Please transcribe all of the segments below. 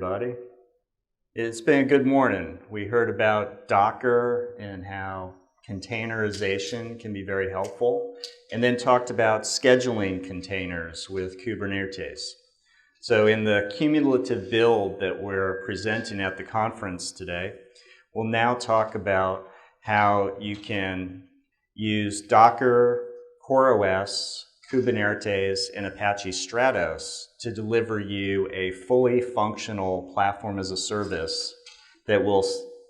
everybody. It's been a good morning. We heard about Docker and how containerization can be very helpful, and then talked about scheduling containers with Kubernetes. So in the cumulative build that we're presenting at the conference today, we'll now talk about how you can use Docker, CoreOS, Kubernetes, and Apache Stratos to deliver you a fully functional platform as a service that will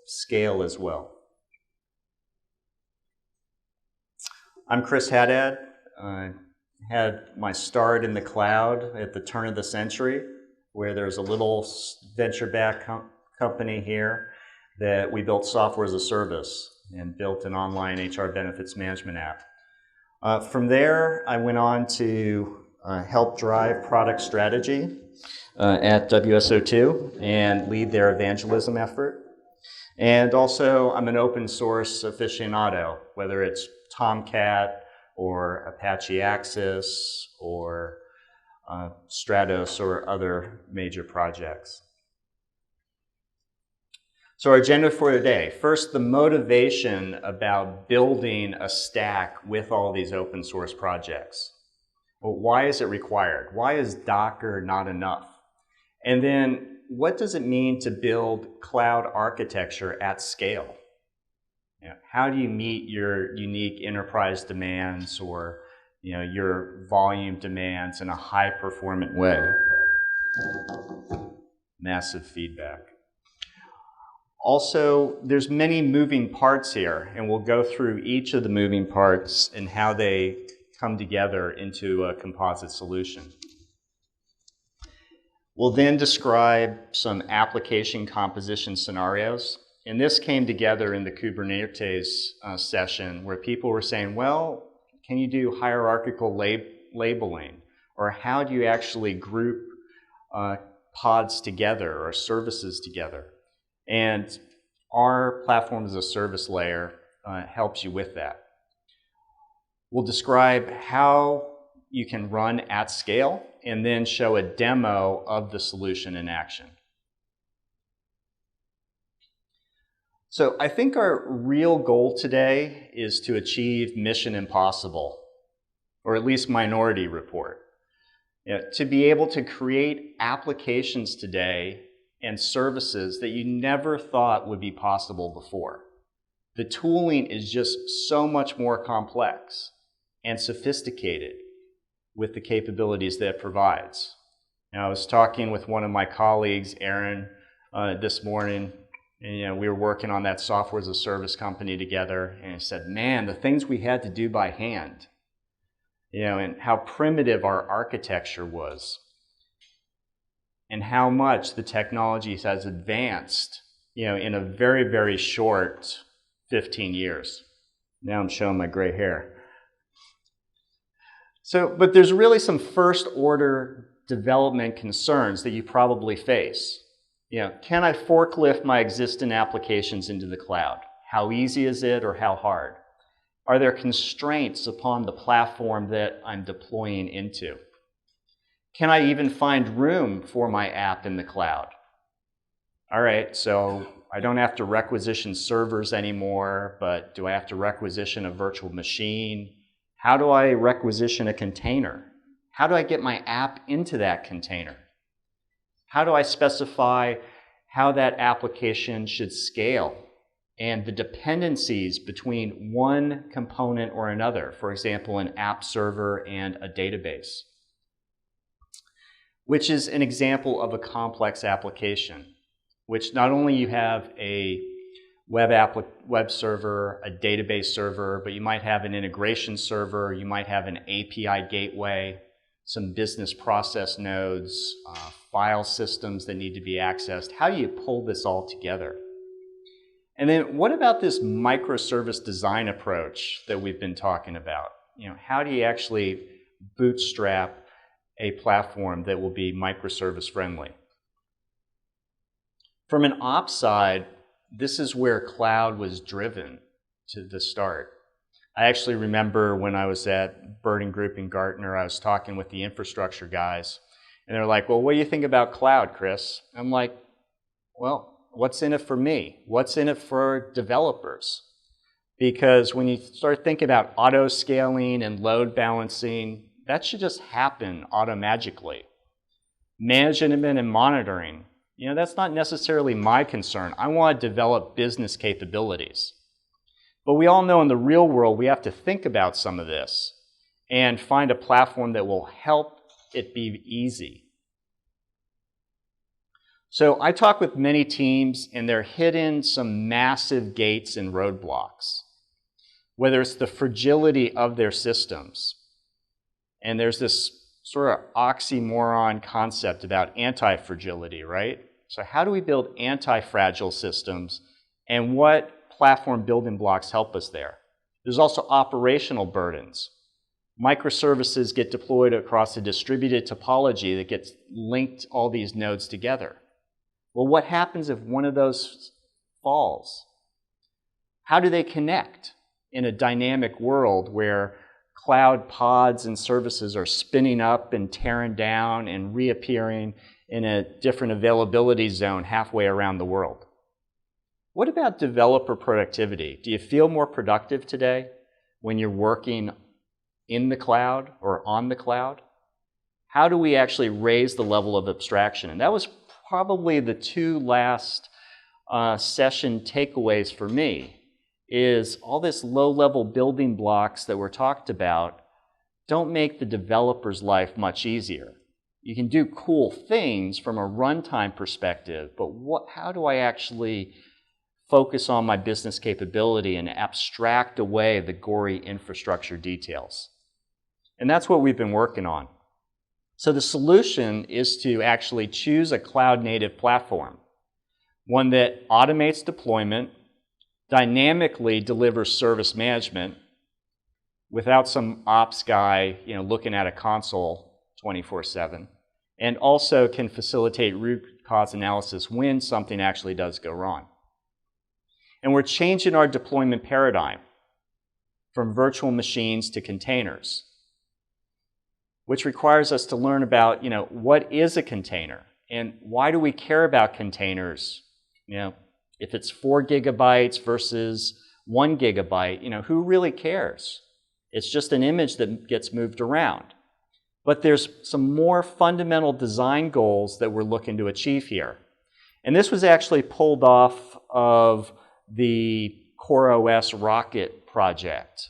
scale as well. I'm Chris Haddad. I had my start in the cloud at the turn of the century, where there's a little venture-backed company here that we built software as a service and built an online HR benefits management app. From there, I went on to help drive product strategy at WSO2 and lead their evangelism effort. And also, I'm an open source aficionado, whether it's Tomcat or Apache Axis or Stratos or other major projects. So our agenda for today. First, the motivation about building a stack with all these open source projects. Well, why is it required? Why is Docker not enough? And then, what does it mean to build cloud architecture at scale? How do you meet your unique enterprise demands or your volume demands in a high-performant way? Massive feedback. Also, there's many moving parts here, and we'll go through each of the moving parts and how they come together into a composite solution. We'll then describe some application composition scenarios, and this came together in the Kubernetes session where people were saying, well, can you do hierarchical labeling? Or how do you actually group pods together or services together? And our platform as a service layer helps you with that. We'll describe how you can run at scale and then show a demo of the solution in action. So I think our real goal today is to achieve Mission Impossible, or at least Minority Report. To be able to create applications today and services that you never thought would be possible before. The tooling is just so much more complex and sophisticated with the capabilities that it provides. Now, I was talking with one of my colleagues, Aaron, this morning, and we were working on that software as a service company together, and he said, man, the things we had to do by hand, and how primitive our architecture was, and how much the technology has advanced, in a very, very short 15 years. Now I'm showing my gray hair. But there's really some first order development concerns that you probably face. Can I forklift my existing applications into the cloud? How easy is it or how hard? Are there constraints upon the platform that I'm deploying into? Can I even find room for my app in the cloud? All right, so I don't have to requisition servers anymore, but do I have to requisition a virtual machine? How do I requisition a container? How do I get my app into that container? How do I specify how that application should scale and the dependencies between one component or another, for example, an app server and a database? Which is an example of a complex application, which not only you have a web server, a database server, but you might have an integration server, you might have an API gateway, some business process nodes, file systems that need to be accessed. How do you pull this all together? And then what about this microservice design approach that we've been talking about? How do you actually bootstrap a platform that will be microservice friendly? From an ops side, this is where cloud was driven to the start. I actually remember when I was at Burden Group in Gartner, I was talking with the infrastructure guys, and they're like, well, what do you think about cloud, Chris? I'm like, Well, what's in it for me? What's in it for developers? Because when you start thinking about auto-scaling and load balancing, that should just happen automagically. Management and monitoring, that's not necessarily my concern. I want to develop business capabilities. But we all know in the real world we have to think about some of this and find a platform that will help it be easy. So I talk with many teams and they're hitting some massive gates and roadblocks. Whether it's the fragility of their systems, and there's this sort of oxymoron concept about anti-fragility, right? So how do we build anti-fragile systems, and what platform building blocks help us there? There's also operational burdens. Microservices get deployed across a distributed topology that gets linked all these nodes together. Well, what happens if one of those falls? How do they connect in a dynamic world where cloud pods and services are spinning up and tearing down and reappearing in a different availability zone halfway around the world? What about developer productivity? Do you feel more productive today when you're working in the cloud or on the cloud? How do we actually raise the level of abstraction? And that was probably the two last session takeaways for me, is all this low-level building blocks that were talked about don't make the developer's life much easier. You can do cool things from a runtime perspective, but how do I actually focus on my business capability and abstract away the gory infrastructure details? And that's what we've been working on. So the solution is to actually choose a cloud-native platform, one that automates deployment, dynamically delivers service management without some ops guy, looking at a console 24/7, and also can facilitate root cause analysis when something actually does go wrong. And we're changing our deployment paradigm from virtual machines to containers, which requires us to learn about, what is a container and why do we care about containers? If it's 4 gigabytes versus 1 gigabyte, who really cares? It's just an image that gets moved around. But there's some more fundamental design goals that we're looking to achieve here. And this was actually pulled off of the CoreOS rocket project.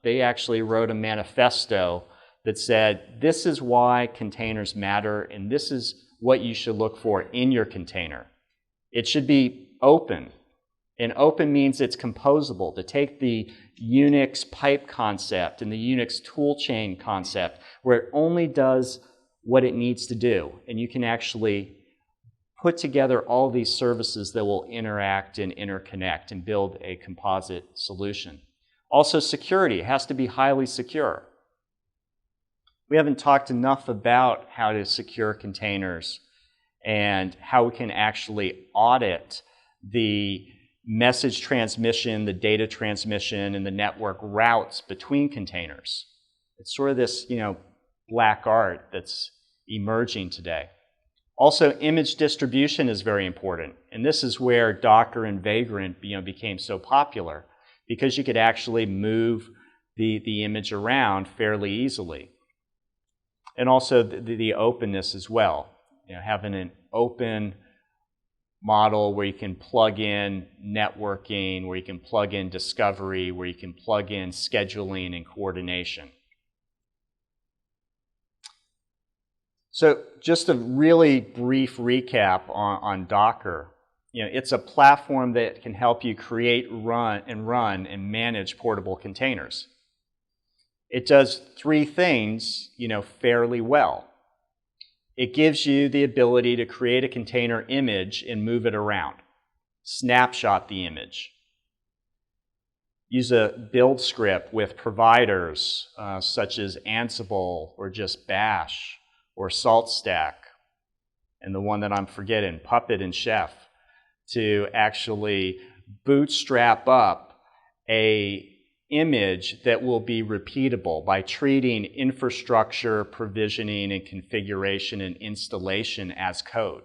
They actually wrote a manifesto that said, this is why containers matter, and this is what you should look for in your container. It should be open, and open means it's composable. To take the Unix pipe concept and the Unix toolchain concept, where it only does what it needs to do, and you can actually put together all these services that will interact and interconnect and build a composite solution. Also, security has to be highly secure. We haven't talked enough about how to secure containers and how we can actually audit the message transmission, the data transmission, and the network routes between containers. It's sort of this, black art that's emerging today. Also, image distribution is very important, and this is where Docker and Vagrant, became so popular, because you could actually move the image around fairly easily. And also the openness as well, having an open model where you can plug in networking, where you can plug in discovery, where you can plug in scheduling and coordination. So just a really brief recap on Docker. It's a platform that can help you create, run and manage portable containers. It does 3 things, fairly well. It gives you the ability to create a container image and move it around. Snapshot the image. Use a build script with providers such as Ansible or just Bash or SaltStack, and the one that I'm forgetting, Puppet and Chef, to actually bootstrap up a image that will be repeatable by treating infrastructure, provisioning, and configuration and installation as code.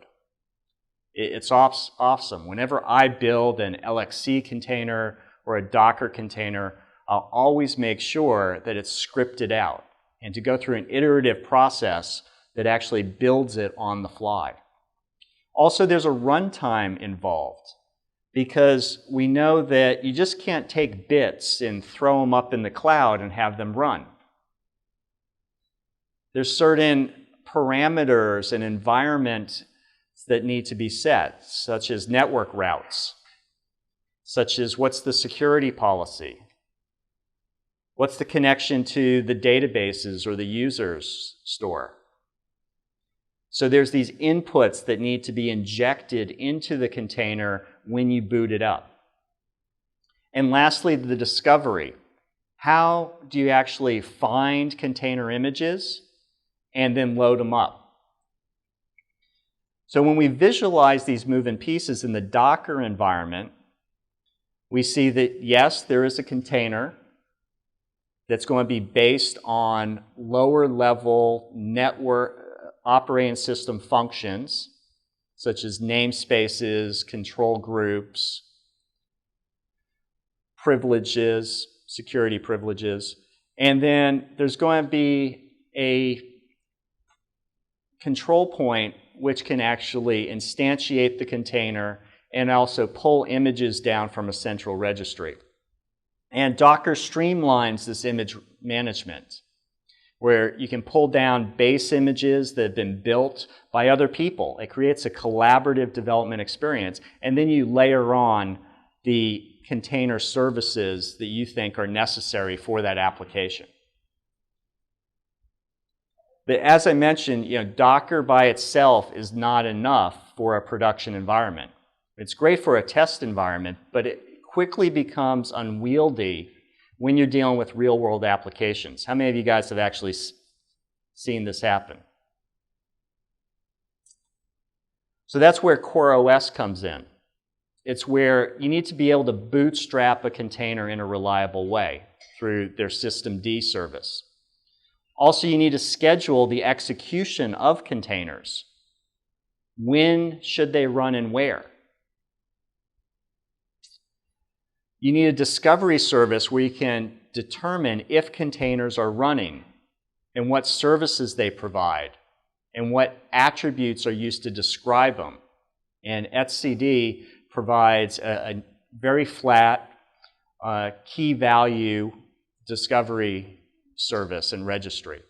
It's awesome. Whenever I build an LXC container or a Docker container, I'll always make sure that it's scripted out and to go through an iterative process that actually builds it on the fly. Also, there's a runtime involved because we know that you just can't take bits and throw them up in the cloud and have them run. There's certain parameters and environment that need to be set, such as network routes, such as what's the security policy, what's the connection to the databases or the user's store. So there's these inputs that need to be injected into the container when you boot it up. And lastly, the discovery. How do you actually find container images and then load them up? So when we visualize these moving pieces in the Docker environment, we see that, yes, there is a container that's going to be based on lower level network operating system functions, such as namespaces, control groups, privileges, security privileges. And then there's going to be a control point which can actually instantiate the container and also pull images down from a central registry. And Docker streamlines this image management, where you can pull down base images that have been built by other people. It creates a collaborative development experience, and then you layer on the container services that you think are necessary for that application. But as I mentioned, Docker by itself is not enough for a production environment. It's great for a test environment, but it quickly becomes unwieldy when you're dealing with real-world applications. How many of you guys have actually seen this happen? So that's where CoreOS comes in. It's where you need to be able to bootstrap a container in a reliable way through their systemd service. Also, you need to schedule the execution of containers. When should they run and where? You need a discovery service where you can determine if containers are running and what services they provide and what attributes are used to describe them. And etcd provides a very flat key value discovery service and registry.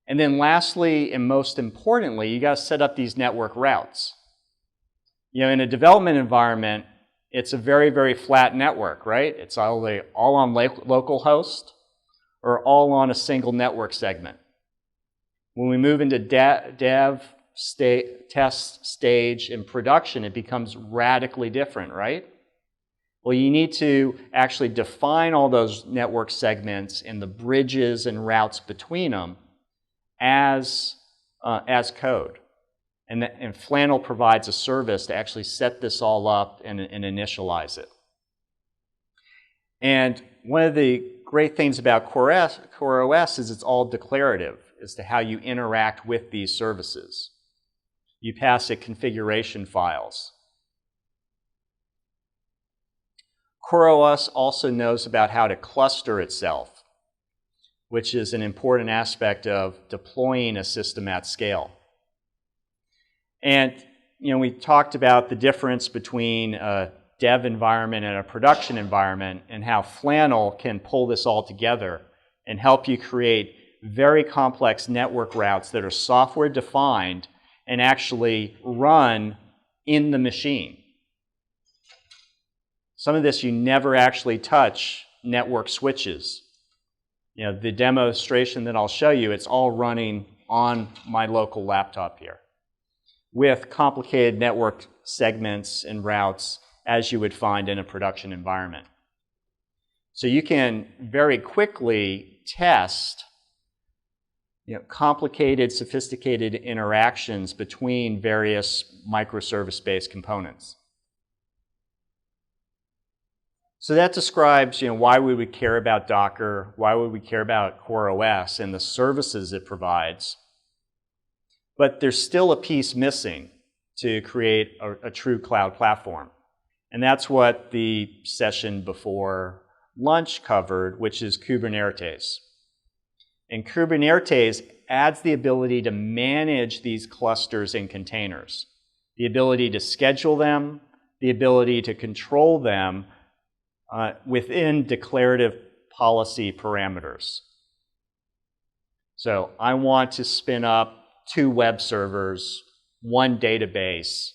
And then lastly, and most importantly, you got to set up these network routes. In a development environment, it's a very, very flat network, right? It's all on localhost or all on a single network segment. When we move into test stage and production, it becomes radically different, right? Well, you need to actually define all those network segments and the bridges and routes between them as code. And Flannel provides a service to actually set this all up and initialize it. And one of the great things about CoreOS is it's all declarative as to how you interact with these services. You pass it configuration files. CoreOS also knows about how to cluster itself, which is an important aspect of deploying a system at scale. And we talked about the difference between a dev environment and a production environment and how Flannel can pull this all together and help you create very complex network routes that are software defined and actually run in the machine. Some of this you never actually touch network switches. The demonstration that I'll show you, it's all running on my local laptop here with complicated network segments and routes as you would find in a production environment. So you can very quickly test complicated, sophisticated interactions between various microservice-based components. So that describes why we would care about Docker, why would we care about CoreOS and the services it provides. But there's still a piece missing to create a true cloud platform. And that's what the session before lunch covered, which is Kubernetes. And Kubernetes adds the ability to manage these clusters and containers, the ability to schedule them, the ability to control them within declarative policy parameters. So I want to spin up 2 web servers, 1 database.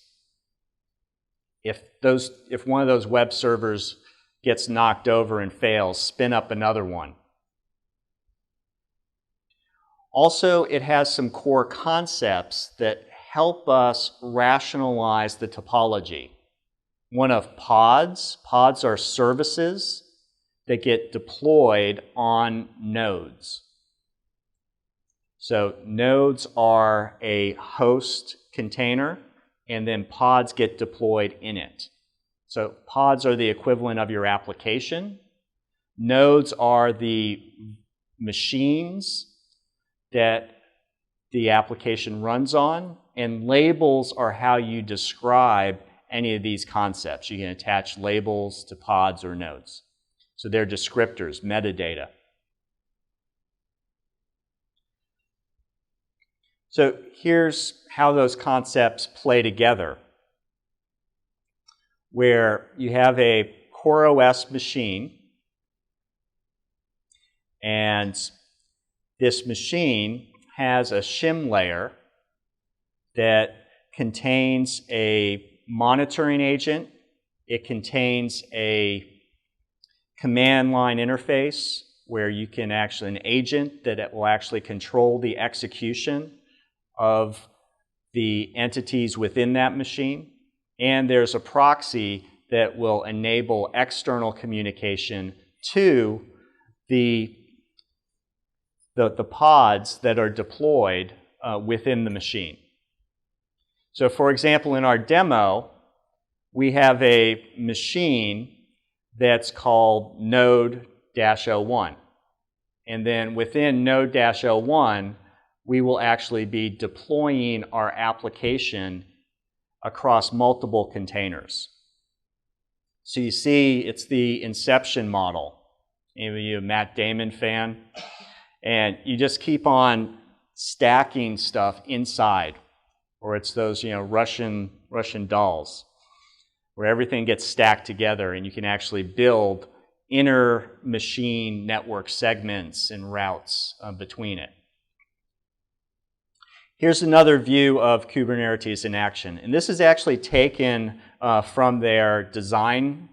If one of those web servers gets knocked over and fails, spin up another one. Also, it has some core concepts that help us rationalize the topology. One of pods. Pods are services that get deployed on nodes. So nodes are a host container, and then pods get deployed in it. So pods are the equivalent of your application. Nodes are the machines that the application runs on, and labels are how you describe any of these concepts. You can attach labels to pods or nodes. So they're descriptors, metadata. So here's how those concepts play together, where you have a CoreOS machine, and this machine has a shim layer that contains a monitoring agent. It contains a command line interface where you can actually, an agent that will actually control the execution of the entities within that machine. And there's a proxy that will enable external communication to the pods that are deployed within the machine. So for example, in our demo, we have a machine that's called Node-01. And then within Node-01, we will actually be deploying our application across multiple containers. So you see, it's the Inception model. Any of you a Matt Damon fan? And you just keep on stacking stuff inside, or it's those Russian dolls, where everything gets stacked together, and you can actually build inner machine network segments and routes between it. Here's another view of Kubernetes in action, and this is actually taken from their design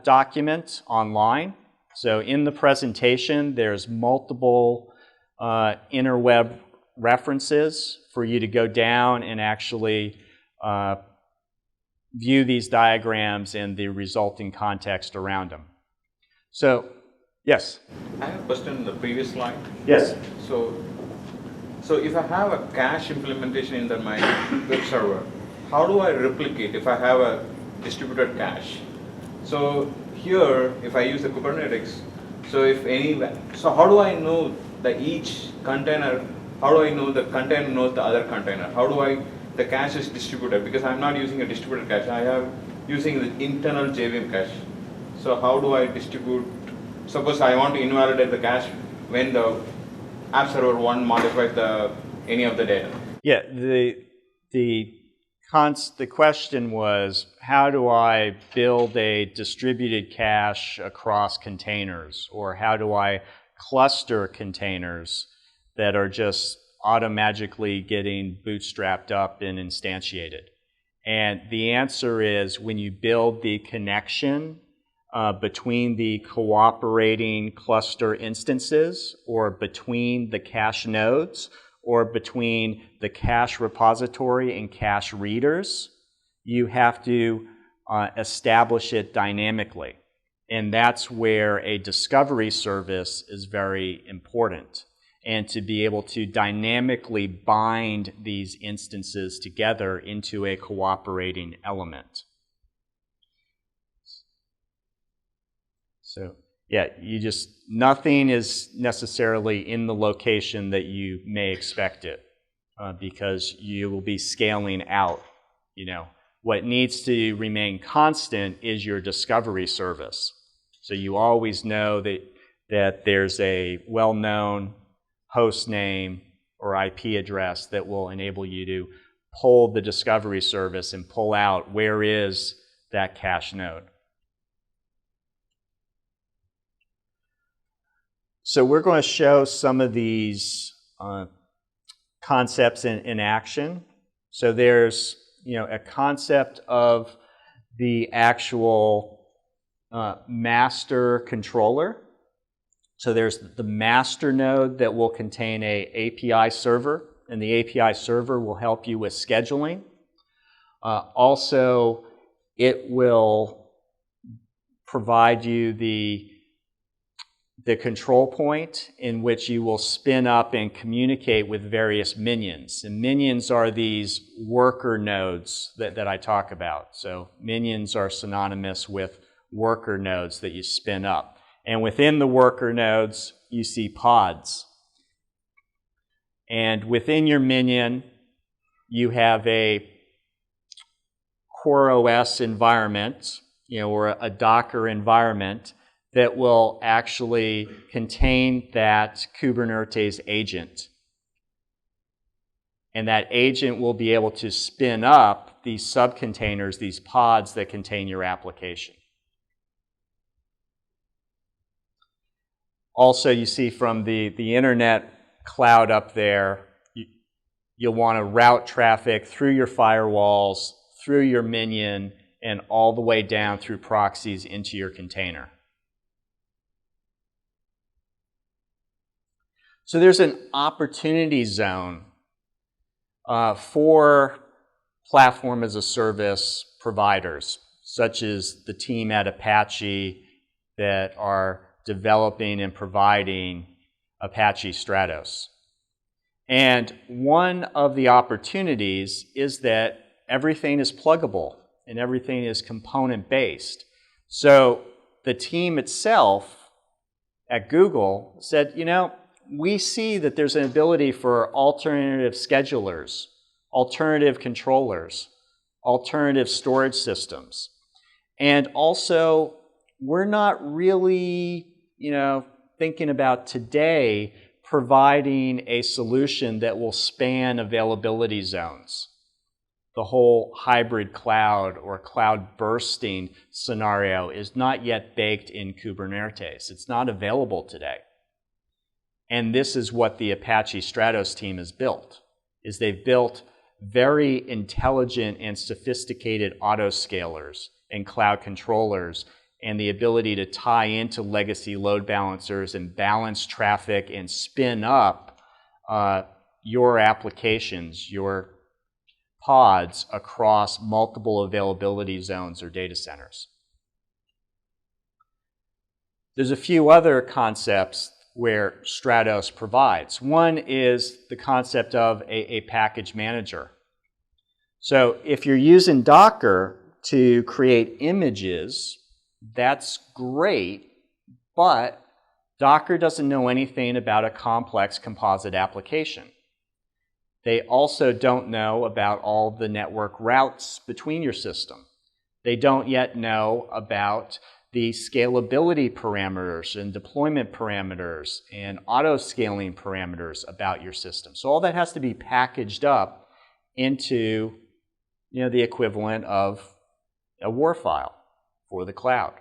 document online. So in the presentation, there's multiple interweb references for you to go down and actually view these diagrams and the resulting context around them. So, yes? I have a question in the previous slide. Yes. So if I have a cache implementation in my web server, how do I replicate if I have a distributed cache? So here, if I use the Kubernetes, so how do I know that each container, how do I know the container knows the other container? How do the cache is distributed? Because I'm not using a distributed cache, I am using the internal JVM cache. So how do I distribute? Suppose I want to invalidate the cache when the app server 1 modifies any of the data. Yeah, the question was, how do I build a distributed cache across containers? Or how do I cluster containers that are just automatically getting bootstrapped up and instantiated? And the answer is, when you build the connection between the cooperating cluster instances, or between the cache nodes, or between the cache repository and cache readers, you have to establish it dynamically. And that's where a discovery service is very important. And to be able to dynamically bind these instances together into a cooperating element. So yeah, nothing is necessarily in the location that you may expect it, because you will be scaling out What needs to remain constant is your discovery service. So you always know that there's a well-known host name or IP address that will enable you to pull the discovery service and pull out where is that cache node. So we're going to show some of these concepts in action. So there's a concept of the actual master controller. So there's the master node that will contain an API server, and the API server will help you with scheduling. Also, it will provide you the control point in which you will spin up and communicate with various minions. And minions are these worker nodes that I talk about. So minions are synonymous with worker nodes that you spin up. And within the worker nodes, you see pods. And within your minion, you have a CoreOS environment, or a Docker environment that will actually contain that Kubernetes agent. And that agent will be able to spin up these subcontainers, these pods that contain your application. Also, you see from the internet cloud up there, you'll want to route traffic through your firewalls, through your minion, and all the way down through proxies into your container. So there's an opportunity zone for platform as a service providers, such as the team at Apache that are developing and providing Apache Stratos. And one of the opportunities is that everything is pluggable and everything is component-based. So the team itself at Google said, we see that there's an ability for alternative schedulers, alternative controllers, alternative storage systems. And also, we're not really, thinking about today providing a solution that will span availability zones. The whole hybrid cloud or cloud bursting scenario is not yet baked in Kubernetes. It's not available today. And this is what the Apache Stratos team has built, is they've built very intelligent and sophisticated autoscalers and cloud controllers and the ability to tie into legacy load balancers and balance traffic and spin up your applications, your pods across multiple availability zones or data centers. There's a few other concepts where Stratos provides. One is the concept of a package manager. So if you're using Docker to create images, that's great, but Docker doesn't know anything about a complex composite application. They also don't know about all the network routes between your system. They don't yet know about the scalability parameters and deployment parameters and auto-scaling parameters about your system. So all that has to be packaged up into the equivalent of a WAR file for the cloud.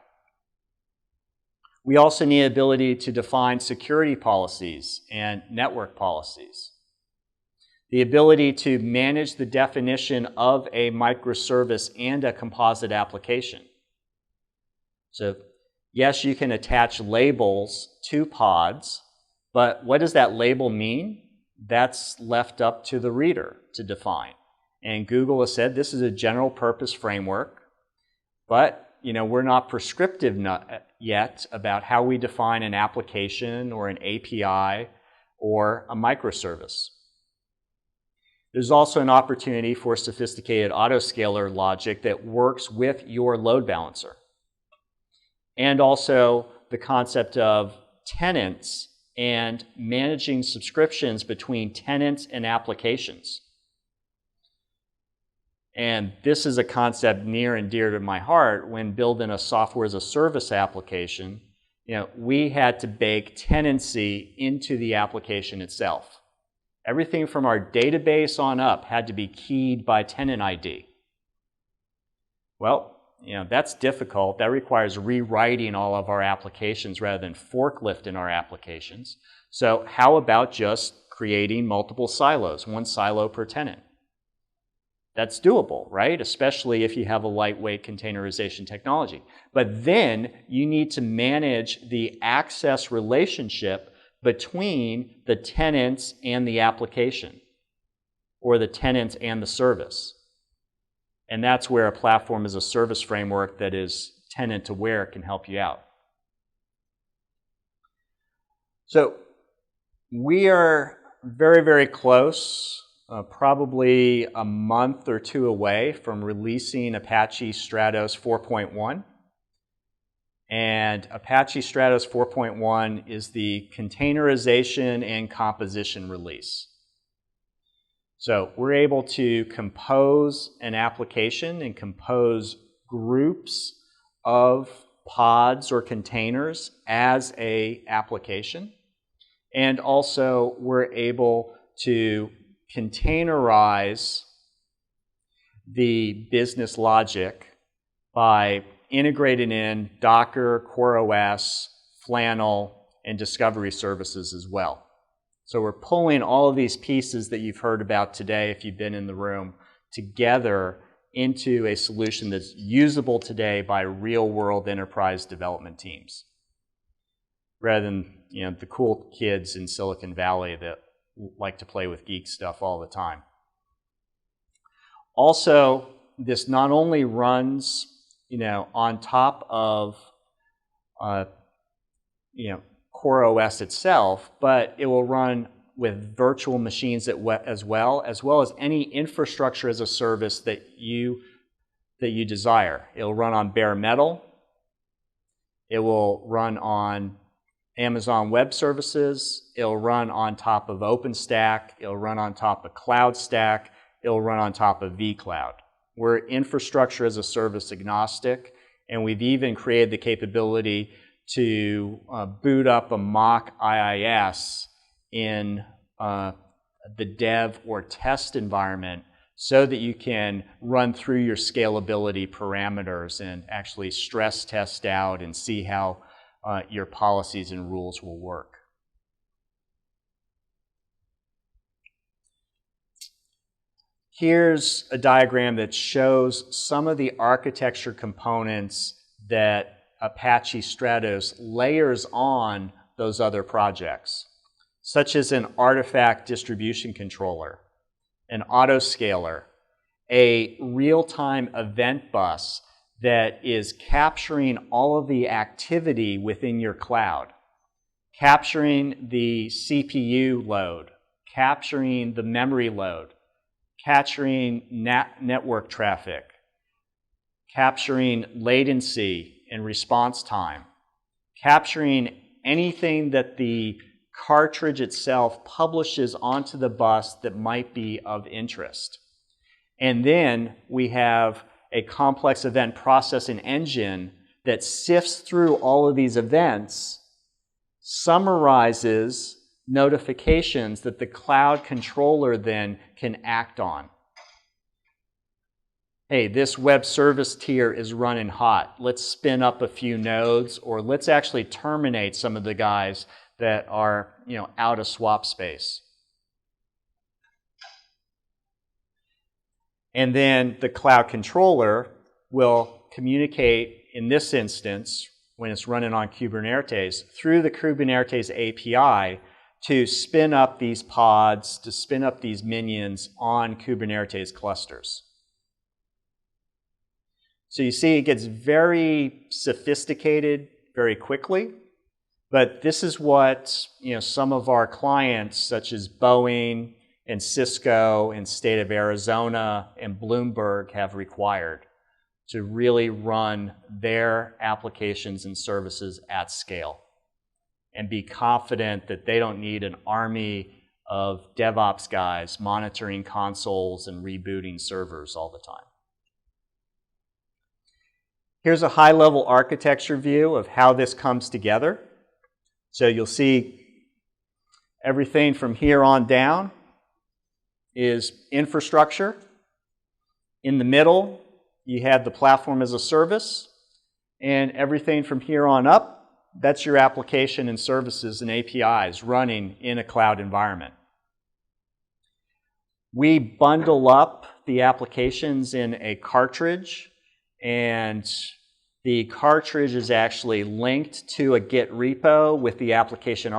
We also need ability to define security policies and network policies. The ability to manage the definition of a microservice and a composite application. So yes, you can attach labels to pods, but what does that label mean? That's left up to the reader to define. And Google has said this is a general purpose framework, but we're not prescriptive yet about how we define an application or an API or a microservice. There's also an opportunity for sophisticated autoscaler logic that works with your load balancer. And also the concept of tenants and managing subscriptions between tenants and applications. And this is a concept near and dear to my heart. When building a software as a service application, we had to bake tenancy into the application itself. Everything from our database on up had to be keyed by tenant ID. Well, that's difficult. That requires rewriting all of our applications rather than forklifting our applications. So how about just creating multiple silos, one silo per tenant? That's doable, right? Especially if you have a lightweight containerization technology. But then you need to manage the access relationship between the tenants and the application, or the tenants and the service. And that's where a platform as a service framework that is tenant aware can help you out. So we are very, very close, probably a month or two away from releasing Apache Stratos 4.1. And Apache Stratos 4.1 is the containerization and composition release. So we're able to compose an application and compose groups of pods or containers as an application. And also we're able to containerize the business logic by integrating in Docker, CoreOS, Flannel, and discovery services as well. So we're pulling all of these pieces that you've heard about today, if you've been in the room, together into a solution that's usable today by real-world enterprise development teams, rather than the cool kids in Silicon Valley that like to play with geek stuff all the time. Also, this not only runs on top of CoreOS itself, but it will run with virtual machines as well as any infrastructure as a service that you desire. It will run on bare metal. It will run on Amazon Web Services. It will run on top of OpenStack. It will run on top of CloudStack. It will run on top of vCloud. We're infrastructure as a service agnostic, and we've even created the capability to boot up a mock IIS in the dev or test environment so that you can run through your scalability parameters and actually stress test out and see how your policies and rules will work. Here's a diagram that shows some of the architecture components that Apache Stratos layers on those other projects, such as an artifact distribution controller, an autoscaler, a real-time event bus that is capturing all of the activity within your cloud, capturing the CPU load, capturing the memory load, capturing network traffic, capturing latency and response time, capturing anything that the cartridge itself publishes onto the bus that might be of interest. And then we have a complex event processing engine that sifts through all of these events, summarizes notifications that the cloud controller then can act on. Hey, this web service tier is running hot. Let's spin up a few nodes, or let's actually terminate some of the guys that are out of swap space. And then the cloud controller will communicate, in this instance, when it's running on Kubernetes, through the Kubernetes API to spin up these pods, to spin up these minions on Kubernetes clusters. So you see it gets very sophisticated very quickly, but this is what some of our clients, such as Boeing and Cisco and State of Arizona and Bloomberg, have required to really run their applications and services at scale and be confident that they don't need an army of DevOps guys monitoring consoles and rebooting servers all the time. Here's a high-level architecture view of how this comes together. So you'll see everything from here on down is infrastructure. In the middle, you have the platform as a service. And everything from here on up, that's your application and services and APIs running in a cloud environment. We bundle up the applications in a cartridge, and the cartridge is actually linked to a Git repo with the application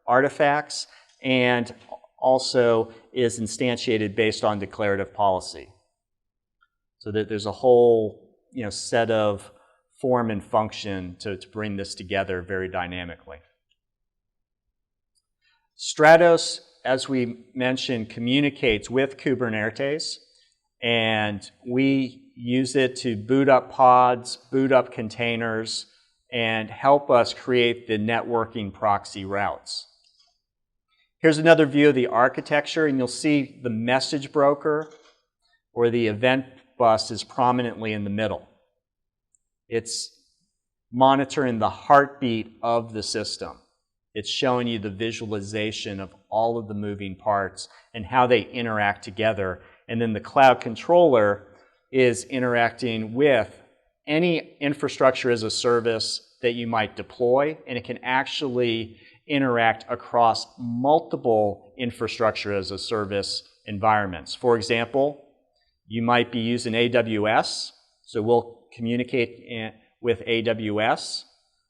artifacts, and also is instantiated based on declarative policy. So that there's a whole set of form and function to bring this together very dynamically. Stratos, as we mentioned, communicates with Kubernetes, and we use it to boot up pods, boot up containers, and help us create the networking proxy routes. Here's another view of the architecture, and you'll see the message broker or the event bus is prominently in the middle. It's monitoring the heartbeat of the system. It's showing you the visualization of all of the moving parts and how they interact together. And then the cloud controller is interacting with any infrastructure as a service that you might deploy, and it can actually interact across multiple infrastructure as a service environments. For example, you might be using AWS, so we'll communicate with AWS,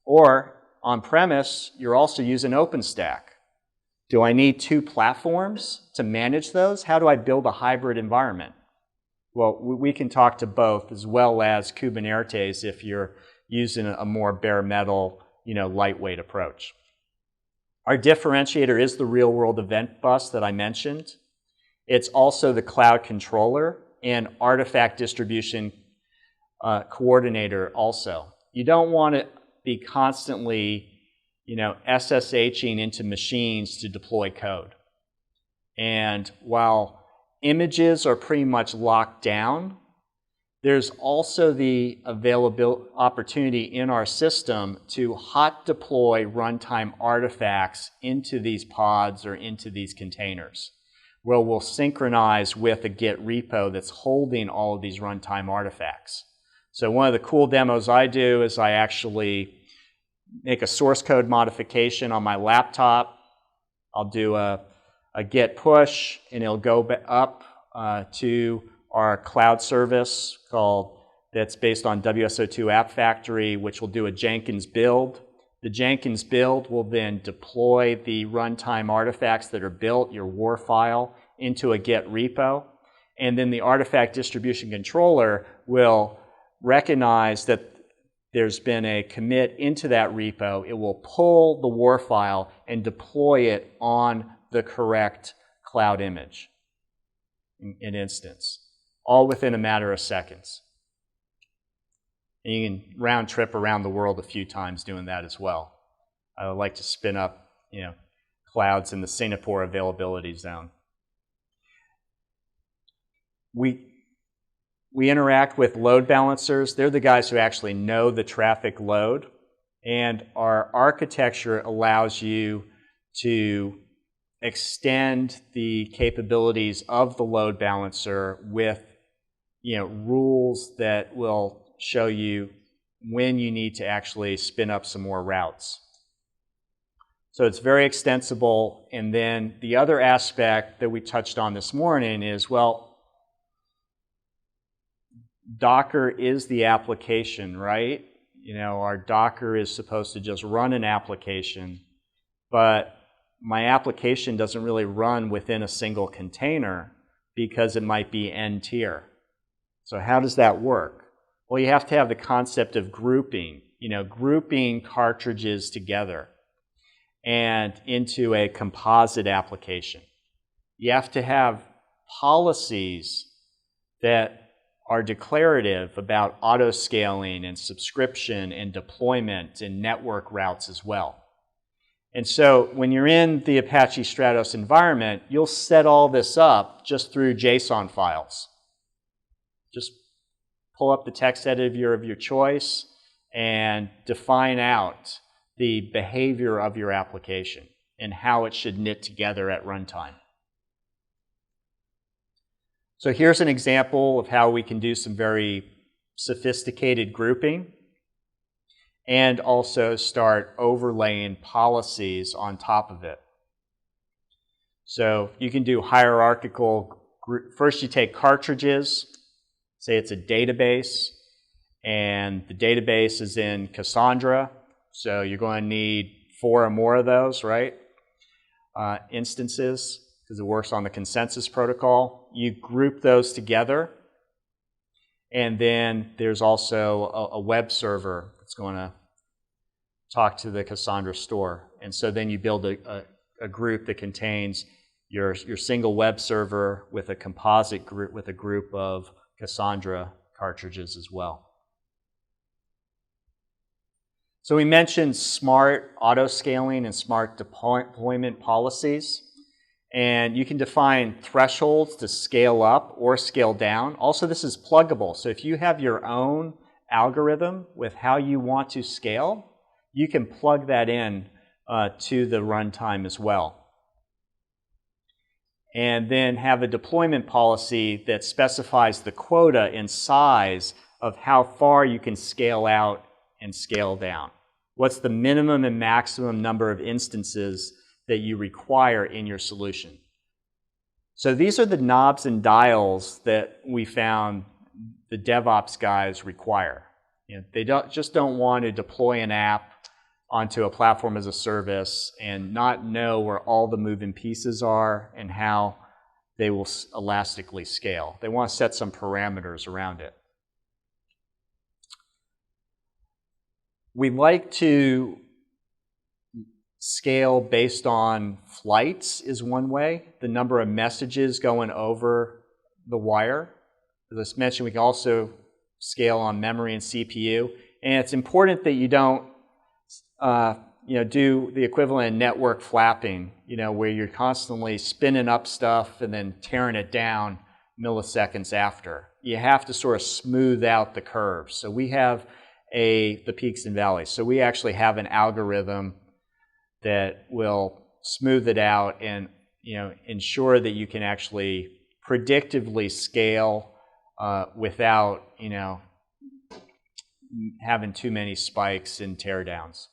or on-premise, you're also using OpenStack. Do I need two platforms to manage those? How do I build a hybrid environment? Well, we can talk to both, as well as Kubernetes if you're using a more bare metal, lightweight approach. Our differentiator is the real-world event bus that I mentioned. It's also the cloud controller and artifact distribution coordinator also. You don't want to be constantly, SSHing into machines to deploy code. And while images are pretty much locked down, there's also the available opportunity in our system to hot deploy runtime artifacts into these pods or into these containers, where we'll synchronize with a Git repo that's holding all of these runtime artifacts. So one of the cool demos I do is I actually make a source code modification on my laptop. I'll do a Git push, and it'll go up to our cloud service that's based on WSO2 App Factory, which will do a Jenkins build. The Jenkins build will then deploy the runtime artifacts that are built, your WAR file, into a Git repo. And then the artifact distribution controller will recognize that there's been a commit into that repo. It will pull the WAR file and deploy it on the correct cloud image and instance, all within a matter of seconds. And you can round trip around the world a few times doing that as well. I would like to spin up, clouds in the Singapore availability zone. We interact with load balancers. They're the guys who actually know the traffic load. And our architecture allows you to extend the capabilities of the load balancer with rules that will show you when you need to actually spin up some more routes. So it's very extensible. And then the other aspect that we touched on this morning is, well, Docker is the application, right? Our Docker is supposed to just run an application, but my application doesn't really run within a single container because it might be n-tier. So how does that work? Well, you have to have the concept of grouping, grouping cartridges together and into a composite application. You have to have policies that are declarative about auto-scaling and subscription and deployment and network routes as well. And so when you're in the Apache Stratos environment, you'll set all this up just through JSON files. Just pull up the text editor of your choice and define out the behavior of your application and how it should knit together at runtime. So here's an example of how we can do some very sophisticated grouping and also start overlaying policies on top of it. So you can do hierarchical group. First you take cartridges, say it's a database, and the database is in Cassandra, so you're going to need 4 or more of those, right? Instances, because it works on the consensus protocol. You group those together, and then there's also a web server that's going to talk to the Cassandra store. And so then you build a group that contains your single web server with a composite group with a group of Cassandra cartridges as well. So we mentioned smart auto-scaling and smart deployment policies. And you can define thresholds to scale up or scale down. Also, this is pluggable. So if you have your own algorithm with how you want to scale, you can plug that in to the runtime as well. And then have a deployment policy that specifies the quota and size of how far you can scale out and scale down. What's the minimum and maximum number of instances that you require in your solution? So these are the knobs and dials that we found the DevOps guys require. You know, they just don't want to deploy an app onto a platform as a service and not know where all the moving pieces are and how they will elastically scale. They want to set some parameters around it. We like to scale based on flights is one way, the number of messages going over the wire. As I mentioned, we can also scale on memory and CPU. And it's important that you don't do the equivalent of network flapping, where you're constantly spinning up stuff and then tearing it down milliseconds after. You have to sort of smooth out the curves. So we have the peaks and valleys. So we actually have an algorithm that will smooth it out and ensure that you can actually predictively scale without having too many spikes and teardowns.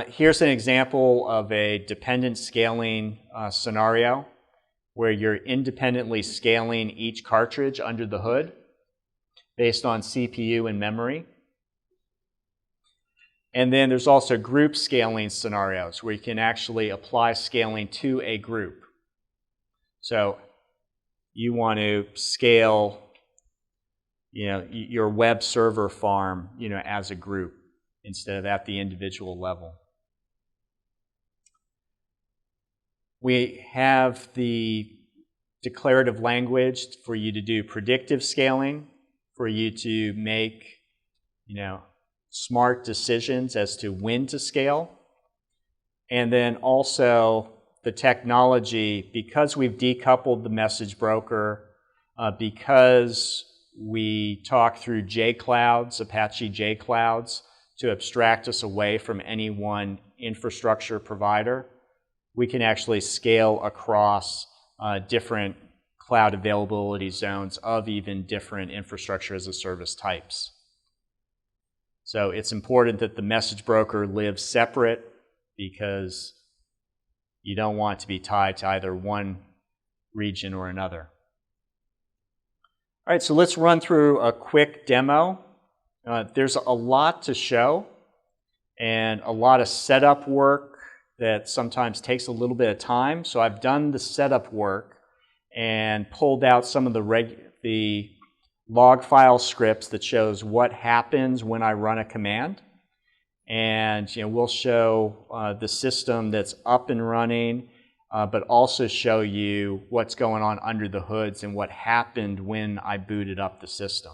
Here's an example of a dependent scaling scenario where you're independently scaling each cartridge under the hood based on CPU and memory. And then there's also group scaling scenarios where you can actually apply scaling to a group. So you want to scale your web server farm as a group instead of at the individual level. We have the declarative language for you to do predictive scaling, for you to make smart decisions as to when to scale. And then also the technology, because we've decoupled the message broker, because we talk through JClouds, Apache JClouds, to abstract us away from any one infrastructure provider, we can actually scale across different cloud availability zones of even different infrastructure as a service types. So it's important that the message broker lives separate because you don't want to be tied to either one region or another. All right, so let's run through a quick demo. There's a lot to show and a lot of setup work that sometimes takes a little bit of time. So I've done the setup work and pulled out some of the log file scripts that shows what happens when I run a command. And we'll show the system that's up and running, but also show you what's going on under the hoods and what happened when I booted up the system.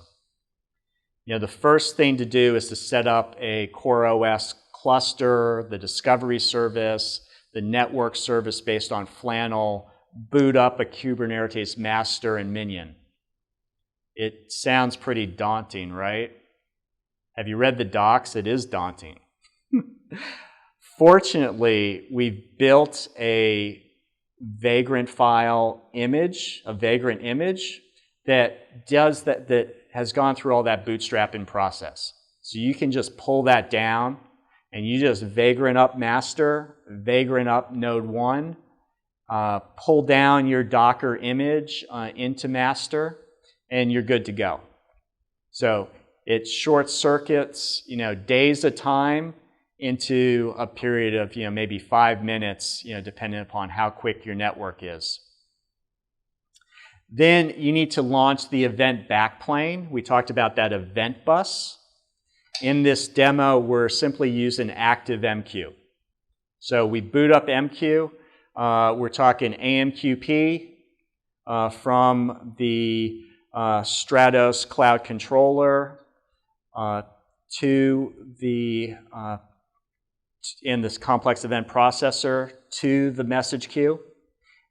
The first thing to do is to set up a CoreOS cluster, the discovery service, the network service based on Flannel, boot up a Kubernetes master and minion. It sounds pretty daunting, right? Have you read the docs? It is daunting. Fortunately, we've built a Vagrant file image, a Vagrant image that does that has gone through all that bootstrapping process. So you can just pull that down and you just Vagrant up master, Vagrant up node 1, pull down your Docker image into master, and you're good to go. So it short circuits, days of time into a period of, maybe 5 minutes, depending upon how quick your network is. Then you need to launch the event backplane. We talked about that event bus. In this demo, we're simply using ActiveMQ. So we boot up MQ. We're talking AMQP from the Stratos cloud controller to the in this complex event processor to the message queue.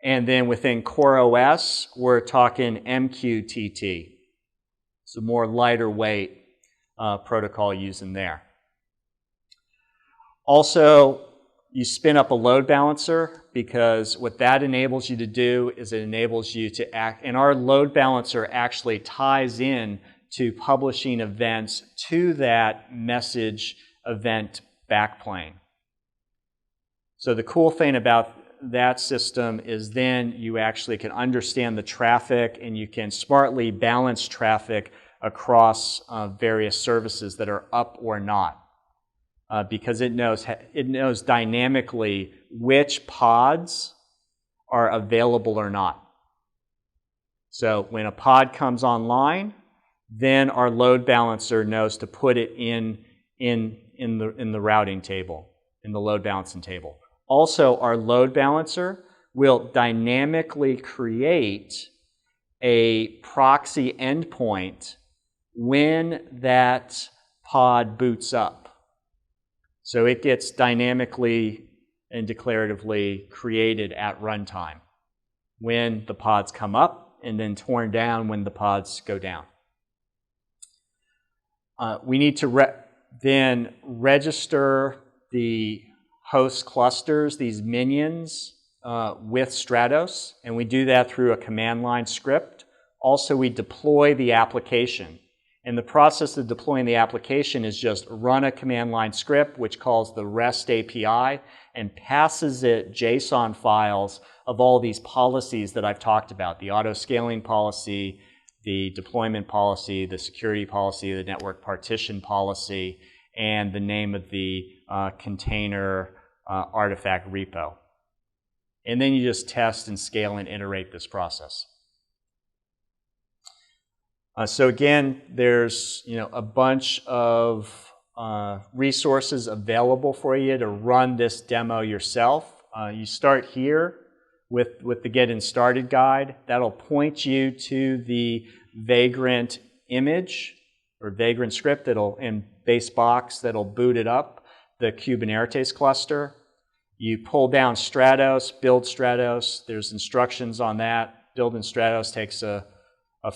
And then within CoreOS, we're talking MQTT. So more lighter weight protocol using there. Also, you spin up a load balancer, because what that enables you to do is it enables you to act, and our load balancer actually ties in to publishing events to that message event backplane. So the cool thing about that system is then you actually can understand the traffic and you can smartly balance traffic across various services that are up or not. Because it knows dynamically which pods are available or not. So when a pod comes online, then our load balancer knows to put it in the routing table, in the load balancing table. Also, our load balancer will dynamically create a proxy endpoint when that pod boots up. So it gets dynamically and declaratively created at runtime when the pods come up, and then torn down when the pods go down. We need to then register the host clusters, these minions, with Stratos, and we do that through a command line script. Also, we deploy the application. And the process of deploying the application is just run a command line script, which calls the REST API and passes it JSON files of all these policies that I've talked about, the auto-scaling policy, the deployment policy, the security policy, the network partition policy, and the name of the container artifact repo. And then you just test and scale and iterate this process. So again, there's a bunch of resources available for you to run this demo yourself. You start here with the Getting Started guide. That'll point you to the Vagrant image or Vagrant script in base box that'll boot it up, the Kubernetes cluster. You pull down Stratos, build Stratos. There's instructions on that. Building Stratos takes a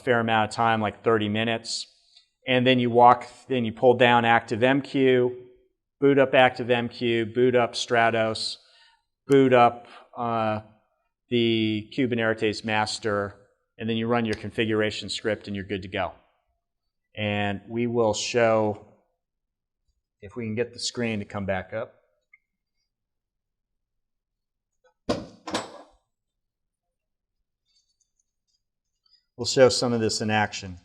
fair amount of time, like 30 minutes. And then you pull down ActiveMQ, boot up ActiveMQ, boot up Stratos, boot up the Kubernetes master, and then you run your configuration script and you're good to go. And we will show, if we can get the screen to come back up. We'll show some of this in action.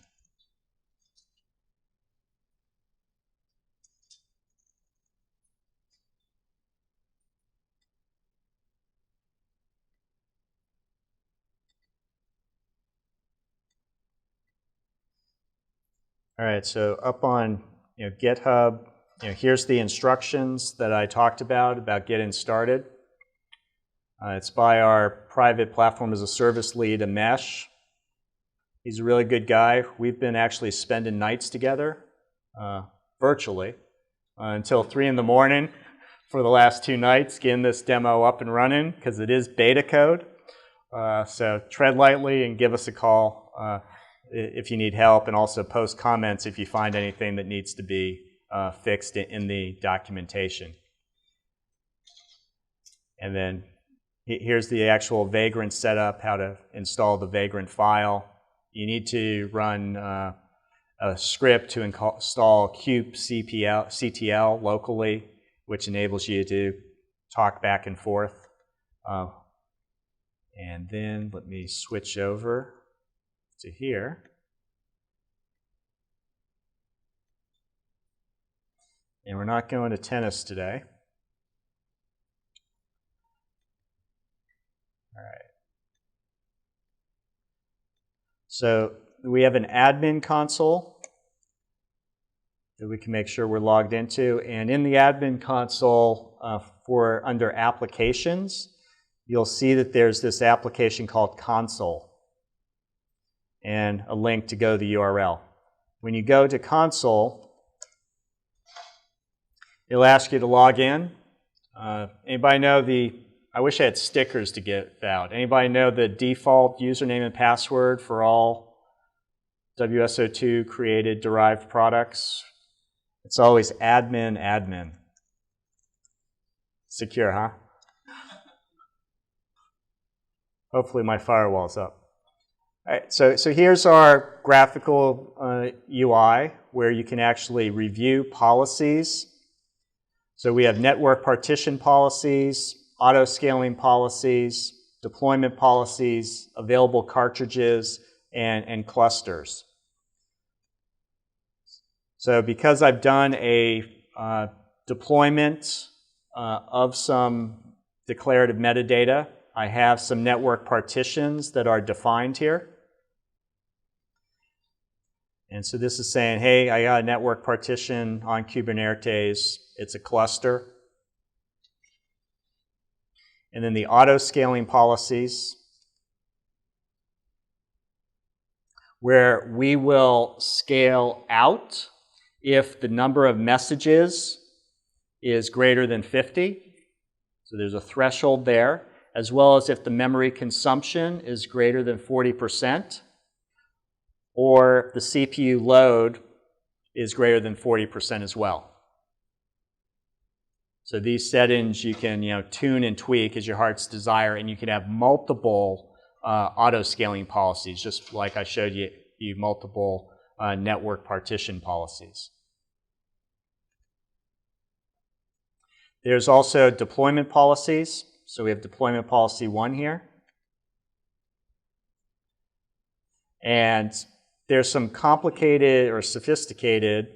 All right, so up on GitHub, here's the instructions that I talked about getting started. It's by our private platform as a service lead, Amesh. He's a really good guy. We've been actually spending nights together, virtually, until 3 in the morning for the last 2 nights, getting this demo up and running, because it is beta code. So tread lightly and give us a call if you need help, and also post comments if you find anything that needs to be fixed in the documentation. And then here's the actual Vagrant setup, how to install the Vagrant file. You need to run a script to install kubectl locally, which enables you to talk back and forth. And then let me switch over to here. And we're not going to tennis today. All right. So we have an admin console that we can make sure we're logged into. And in the admin console, under applications, you'll see that there's this application called console and a link to go to the URL. When you go to console, it'll ask you to log in. Anybody know I wish I had stickers to get out. Anybody know the default username and password for all WSO2 created derived products? It's always admin. Secure, huh? Hopefully my firewall's up. All right, so here's our graphical UI where you can actually review policies. So we have network partition policies, auto-scaling policies, deployment policies, available cartridges, and clusters. So because I've done a deployment of some declarative metadata, I have some network partitions that are defined here. And so this is saying, hey, I got a network partition on Kubernetes. It's a cluster. And then the auto-scaling policies, where we will scale out if the number of messages is greater than 50. So there's a threshold there, as well as if the memory consumption is greater than 40%, or the CPU load is greater than 40% as well. So these settings you can tune and tweak as your heart's desire, and you can have multiple auto-scaling policies, just like I showed you multiple network partition policies. There's also deployment policies. So we have deployment policy 1 here. And there's some complicated or sophisticated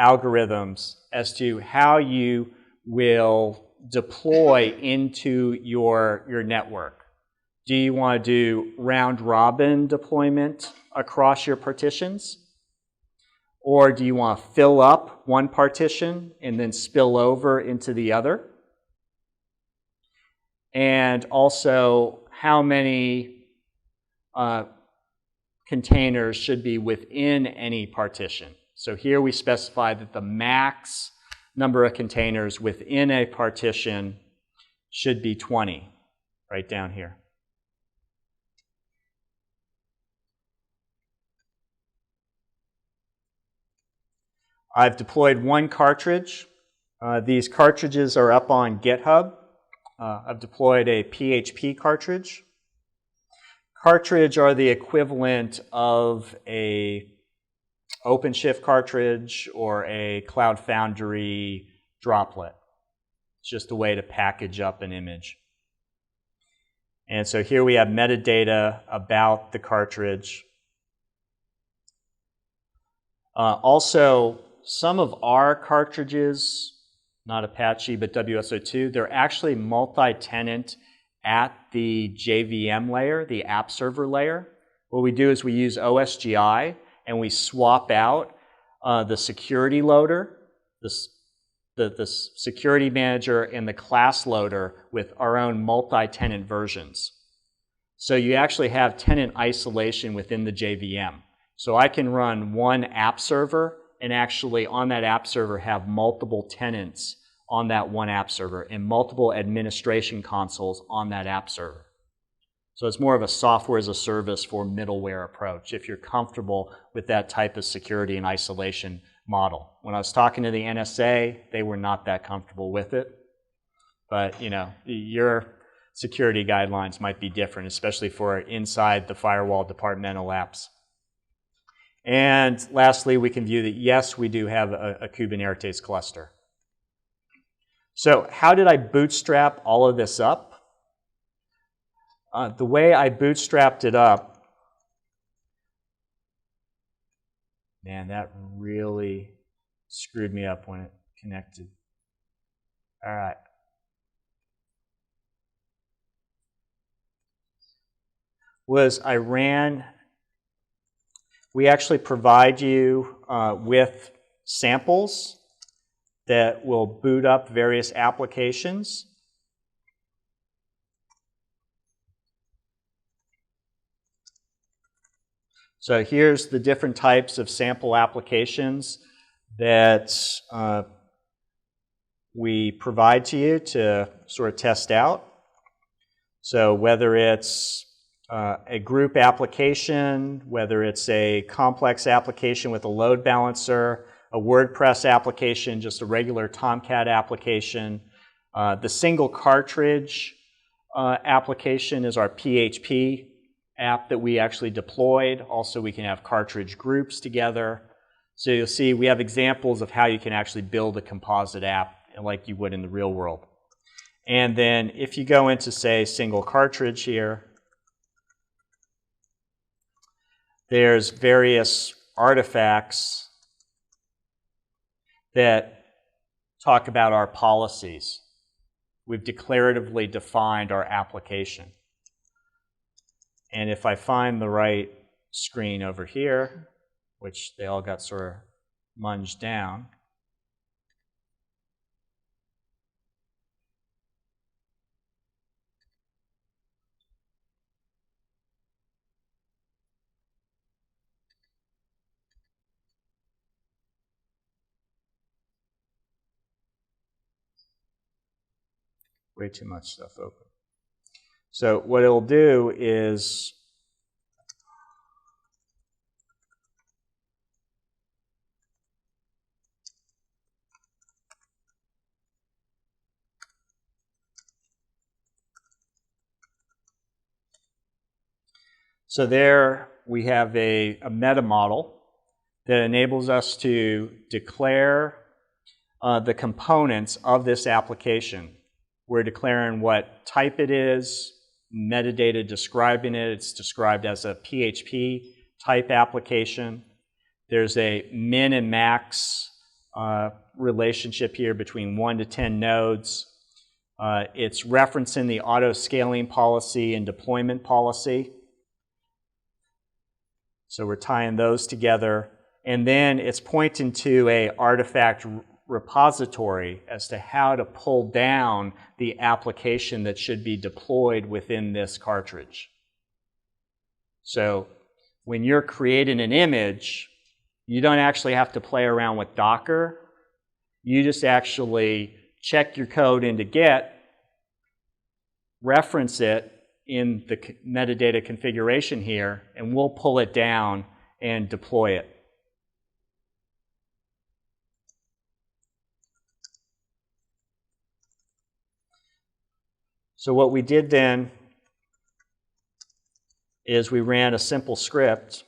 algorithms as to how you will deploy into your network. Do you want to do round-robin deployment across your partitions? Or do you want to fill up one partition and then spill over into the other? And also, how many containers should be within any partition? So here we specify that the max number of containers within a partition should be 20, right down here. I've deployed one cartridge. These cartridges are up on GitHub. I've deployed a PHP cartridge. Cartridge are the equivalent of a OpenShift cartridge or a Cloud Foundry droplet. It's just a way to package up an image. And so here we have metadata about the cartridge. Also, some of our cartridges, not Apache, but WSO2, they're actually multi-tenant at the JVM layer, the app server layer. What we do is we use OSGI and we swap out the security loader, the security manager, and the class loader with our own multi-tenant versions. So you actually have tenant isolation within the JVM. So I can run one app server and actually on that app server have multiple tenants on that one app server and multiple administration consoles on that app server. So it's more of a software as a service for middleware approach if you're comfortable with that type of security and isolation model. When I was talking to the NSA, they were not that comfortable with it. But, you know, your security guidelines might be different, especially for inside the firewall departmental apps. And lastly, we can view that, yes, we do have a Kubernetes cluster. So how did I bootstrap all of this up? The way I bootstrapped it up, man, that really screwed me up when it connected. All right. We actually provide you with samples that will boot up various applications. So here's the different types of sample applications that we provide to you to sort of test out. So whether it's a group application, whether it's a complex application with a load balancer, a WordPress application, just a regular Tomcat application. The single cartridge application is our PHP app that we actually deployed. Also, we can have cartridge groups together. So you'll see we have examples of how you can actually build a composite app like you would in the real world. And then if you go into, say, single cartridge here, there's various artifacts that talk about our policies. We've declaratively defined our application. And if I find the right screen over here, which they all got sort of munged down, way too much stuff open. So what it'll do is so there we have a meta model that enables us to declare the components of this application. We're declaring what type it is, metadata describing it. It's described as a PHP type application. There's a min and max relationship here between 1 to 10 nodes. It's referencing the auto-scaling policy and deployment policy. So we're tying those together. And then it's pointing to an artifact repository as to how to pull down the application that should be deployed within this cartridge. So when you're creating an image, you don't actually have to play around with Docker. You just actually check your code into Git, reference it in the metadata configuration here, and we'll pull it down and deploy it. So what we did then is we ran a simple script,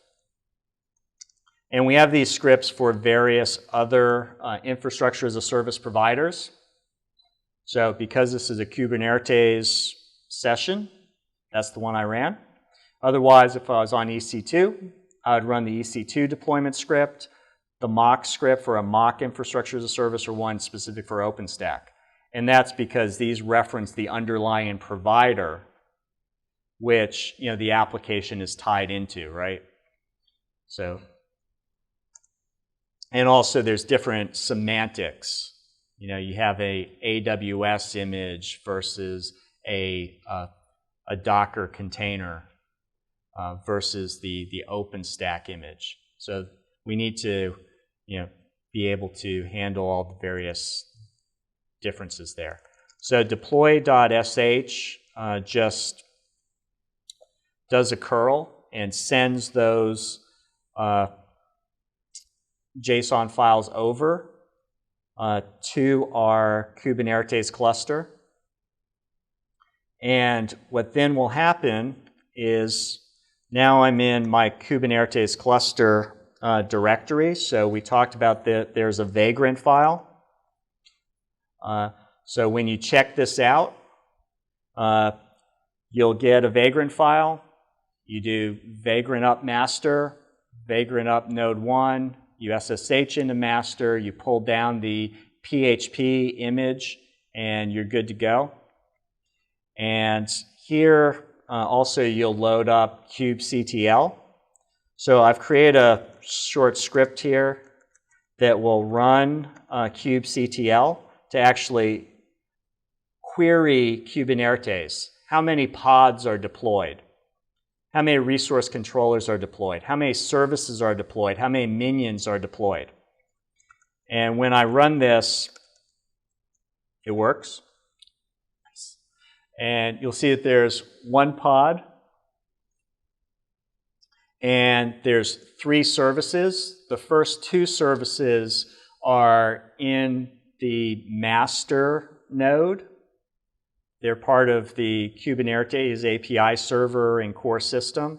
and we have these scripts for various other infrastructure as a service providers. So because this is a Kubernetes session, that's the one I ran. Otherwise, if I was on EC2, I would run the EC2 deployment script, the mock script for a mock infrastructure as a service, or one specific for OpenStack. And that's because these reference the underlying provider, which the application is tied into, right? So, and also there's different semantics. You have a AWS image versus a Docker container versus the OpenStack image. So we need to be able to handle all the various differences there. So deploy.sh just does a curl and sends those JSON files over to our Kubernetes cluster. And what then will happen is now I'm in my Kubernetes cluster directory. So we talked about that there's a Vagrant file. So when you check this out, you'll get a Vagrant file. You do Vagrant up master, Vagrant up node 1, you SSH into master, you pull down the PHP image, and you're good to go. And here also you'll load up kubectl. So I've created a short script here that will run kubectl to actually query Kubernetes. How many pods are deployed? How many resource controllers are deployed? How many services are deployed? How many minions are deployed? And when I run this, it works. And you'll see that there's one pod, and there's 3 services. The first 2 services are in the master node. They're part of the Kubernetes API server and core system.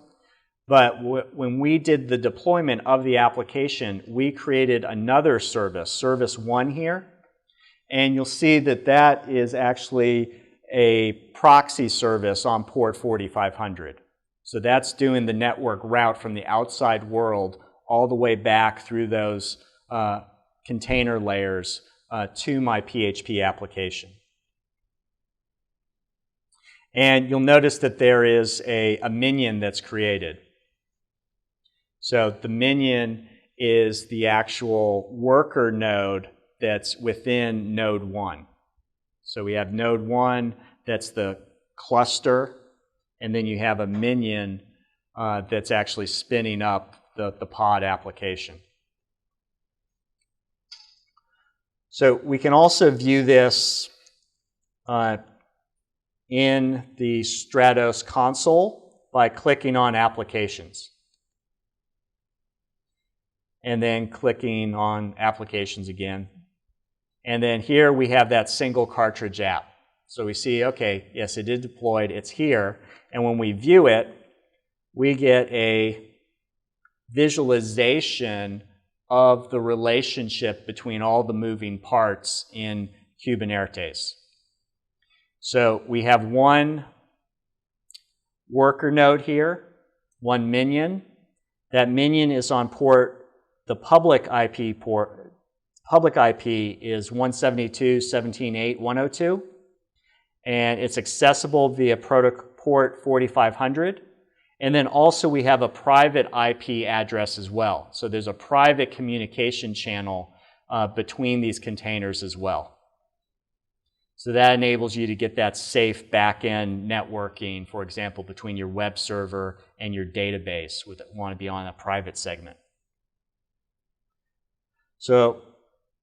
But when we did the deployment of the application, we created another service, service 1 here. And you'll see that that is actually a proxy service on port 4500. So that's doing the network route from the outside world all the way back through those container layers to my PHP application. And you'll notice that there is a minion that's created. So the minion is the actual worker node that's within node 1. So we have node 1, that's the cluster, and then you have a minion that's actually spinning up the pod application. So we can also view this in the Stratos console by clicking on Applications. And then clicking on Applications again. And then here we have that single cartridge app. So we see, okay, yes, it is deployed, it's here. And when we view it, we get a visualization of the relationship between all the moving parts in Kubernetes. So we have one worker node here, one minion. That minion is on port, the public IP port. Public IP is 172.17.8.102, and it's accessible via port 4500. And then also we have a private IP address as well. So there's a private communication channel between these containers as well. So that enables you to get that safe back-end networking, for example, between your web server and your database that want to be on a private segment. So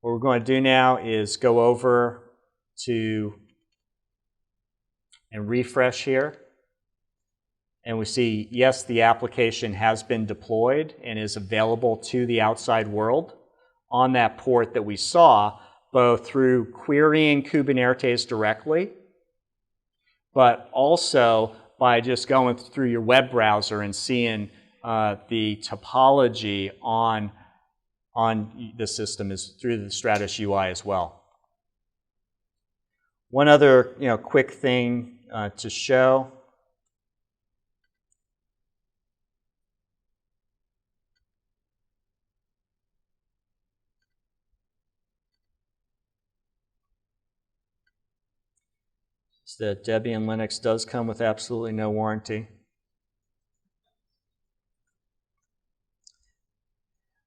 what we're going to do now is go over to and refresh here. And we see, yes, the application has been deployed and is available to the outside world on that port that we saw, both through querying Kubernetes directly, but also by just going through your web browser and seeing the topology on the system is through the Stratos UI as well. One other quick thing to show. That Debian Linux does come with absolutely no warranty.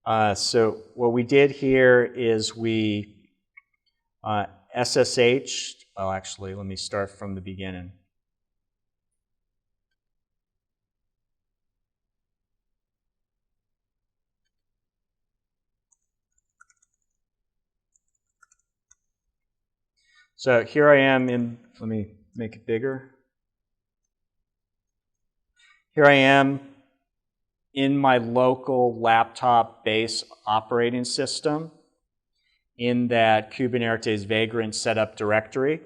So what we did here is we SSH'd. Oh, actually, let me start from the beginning. So here I am in, let me make it bigger. Here I am in my local laptop base operating system in that Kubernetes Vagrant Setup directory.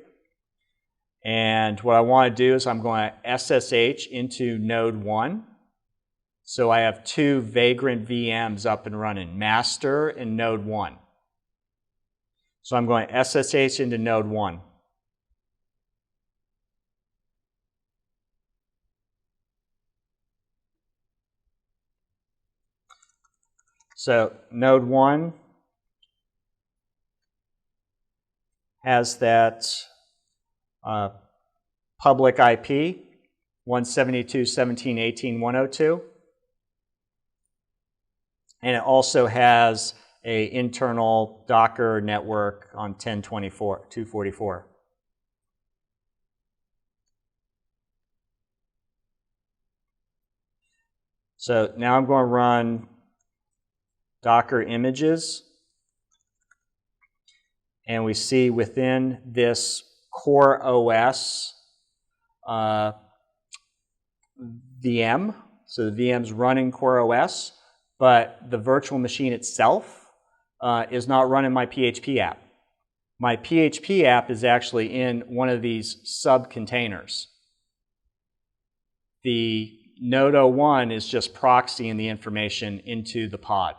And what I want to do is I'm going to SSH into node 1. So I have 2 Vagrant VMs up and running, master and node 1. So I'm going to SSH into node 1. So node 1 has that public IP, 172.17.18.102. And it also has an internal Docker network on 10.24.244. So now I'm going to run Docker images. And we see within this CoreOS VM, so the VM's running CoreOS, but the virtual machine itself is not running my PHP app. My PHP app is actually in one of these sub-containers. The node 01 is just proxying the information into the pod.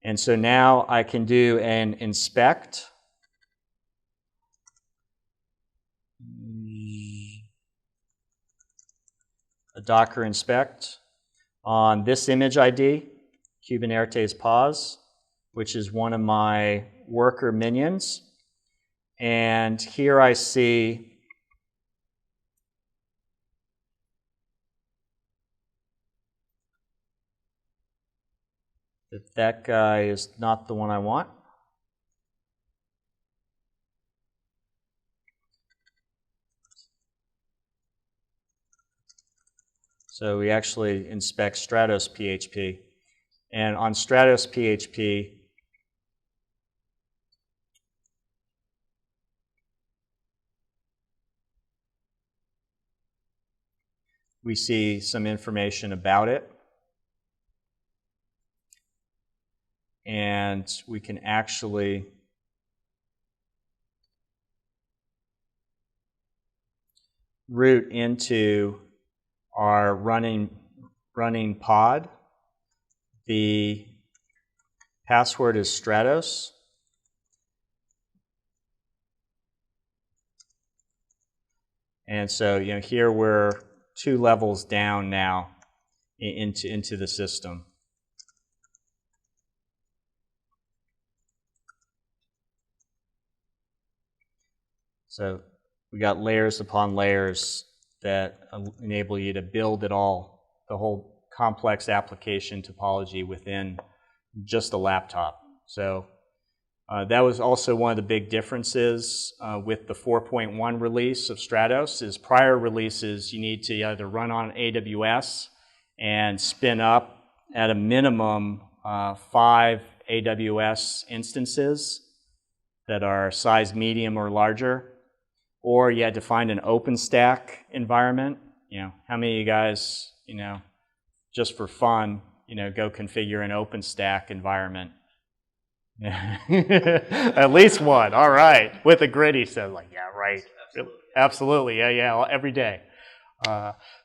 And so now I can do an inspect. A Docker inspect on this image ID, Kubernetes pause, which is one of my worker minions. And here I see that guy is not the one I want. So we actually inspect Stratos PHP. And on Stratos PHP, we see some information about it. And we can actually root into our running pod. The password is Stratos. And so, here we're 2 levels down now into the system. So we got layers upon layers that enable you to build it all, the whole complex application topology within just a laptop. So that was also one of the big differences with the 4.1 release of Stratos is prior releases you need to either run on AWS and spin up at a minimum 5 AWS instances that are size medium or larger, or you had to find an OpenStack environment. How many of you guys, just for fun, go configure an OpenStack environment? At least one. All right. With a gritty, so like, yeah, right. Absolutely. Yeah, every day.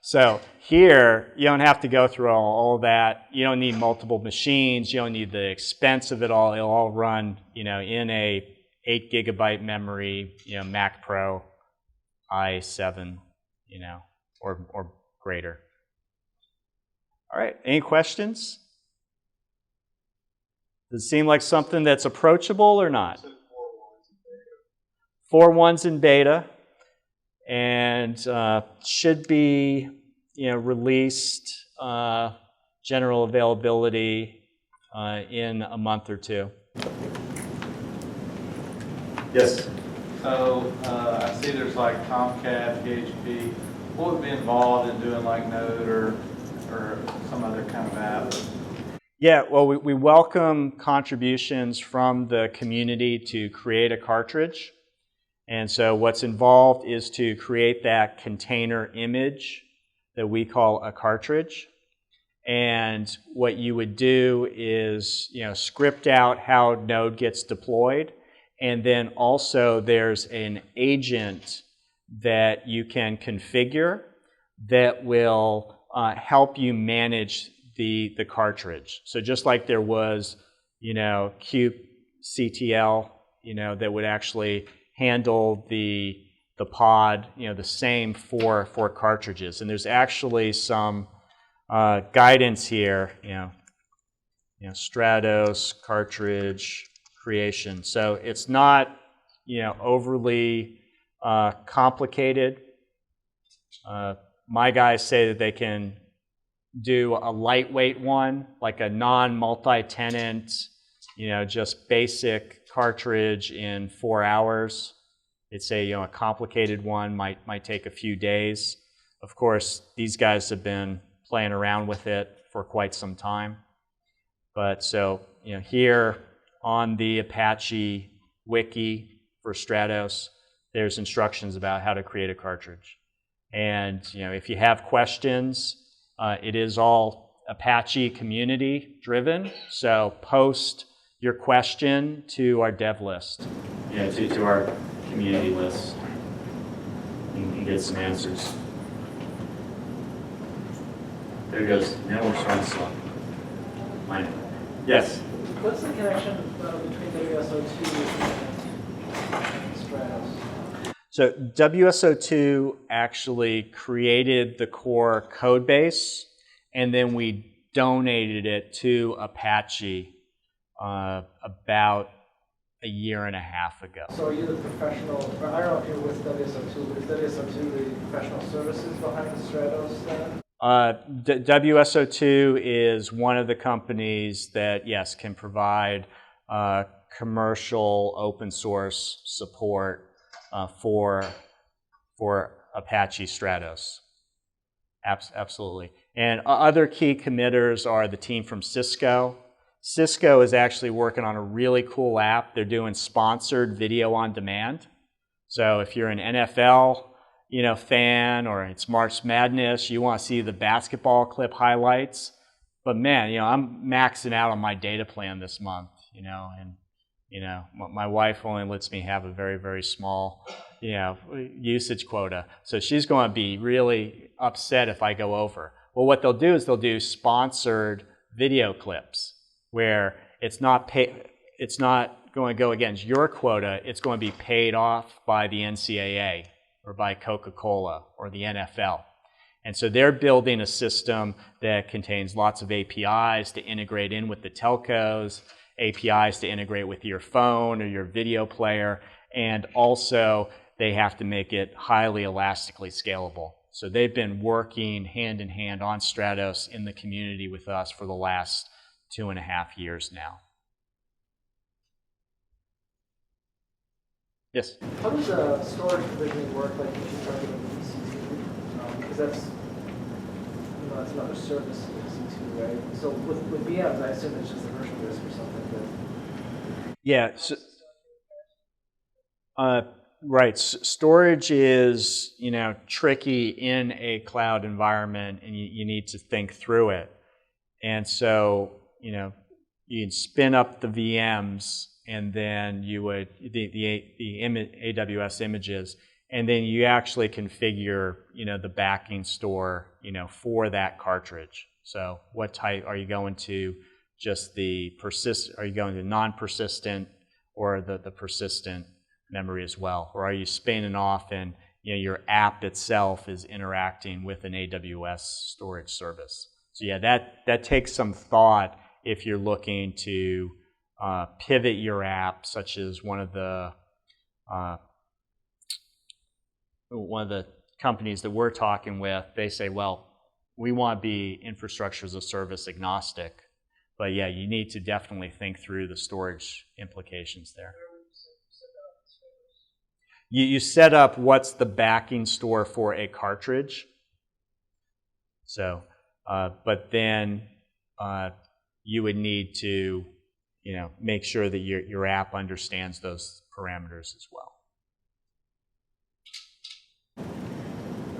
So here, you don't have to go through all that. You don't need multiple machines. You don't need the expense of it all. It'll all run, in a 8 gigabyte memory, Mac Pro i7, or greater. All right, any questions? Does it seem like something that's approachable or not? 4.1's in beta, and should be, released general availability in a month or 2. Yes. So I see there's like Tomcat, PHP. What would be involved in doing like Node or some other kind of app? Yeah, well, we welcome contributions from the community to create a cartridge. And so what's involved is to create that container image that we call a cartridge. And what you would do is, script out how Node gets deployed. And then also there's an agent that you can configure that will help you manage the cartridge. So just like there was, kubectl, that would actually handle the pod, the same for cartridges. And there's actually some guidance here, Stratos cartridge creation. So it's not, overly complicated. My guys say that they can do a lightweight one, like a non-multi-tenant, just basic cartridge in 4 hours. They'd say, a complicated one might take a few days. Of course, these guys have been playing around with it for quite some time. But so, here on the Apache wiki for Stratos, there's instructions about how to create a cartridge. And, if you have questions, it is all Apache community driven. So post your question to our dev list, to our community list, and get some answers. There goes, network's running slow. Mine. Yes? What's the connection between WSO2 and Stratos? So WSO2 actually created the core code base, and then we donated it to Apache about a year and a half ago. So are you the professional, I don't know if you're with WSO2, but is WSO2 the professional services behind the Stratos then? WSO2 is one of the companies that, yes, can provide commercial open source support for Apache Stratos. Absolutely. And other key committers are the team from Cisco. Cisco is actually working on a really cool app. They're doing sponsored video on demand. So if you're an NFL fan, or it's March Madness, you want to see the basketball clip highlights. But man, I'm maxing out on my data plan this month, and my wife only lets me have a very, very small, usage quota. So she's going to be really upset if I go over. Well, what they'll do is they'll do sponsored video clips where it's not going to go against your quota. It's going to be paid off by the NCAA or by Coca-Cola or the NFL. And so they're building a system that contains lots of APIs to integrate in with the telcos, APIs to integrate with your phone or your video player, and also they have to make it highly elastically scalable. So they've been working hand in hand on Stratos in the community with us for the last 2.5 years now. Yes? How does storage provisioning work, like if you're talking about EC2? Because that's another service in EC2, right? So with VMs, I assume it's just a virtual disk or something. But yeah. So, right. Storage is, tricky in a cloud environment, and you need to think through it. And so, you can spin up the VMs, and then you would the AWS images, and then you actually configure, the backing store, for that cartridge. So what type are you going to? Just the are you going to non-persistent or the persistent memory as well? Or are you spinning off and your app itself is interacting with an AWS storage service? So yeah, that takes some thought if you're looking to pivot your app, such as one of the companies that we're talking with. They say, well, we want to be infrastructure as a service agnostic, but yeah, you need to definitely think through the storage implications there. You set up what's the backing store for a cartridge. So, but then you would need to, make sure that your app understands those parameters as well.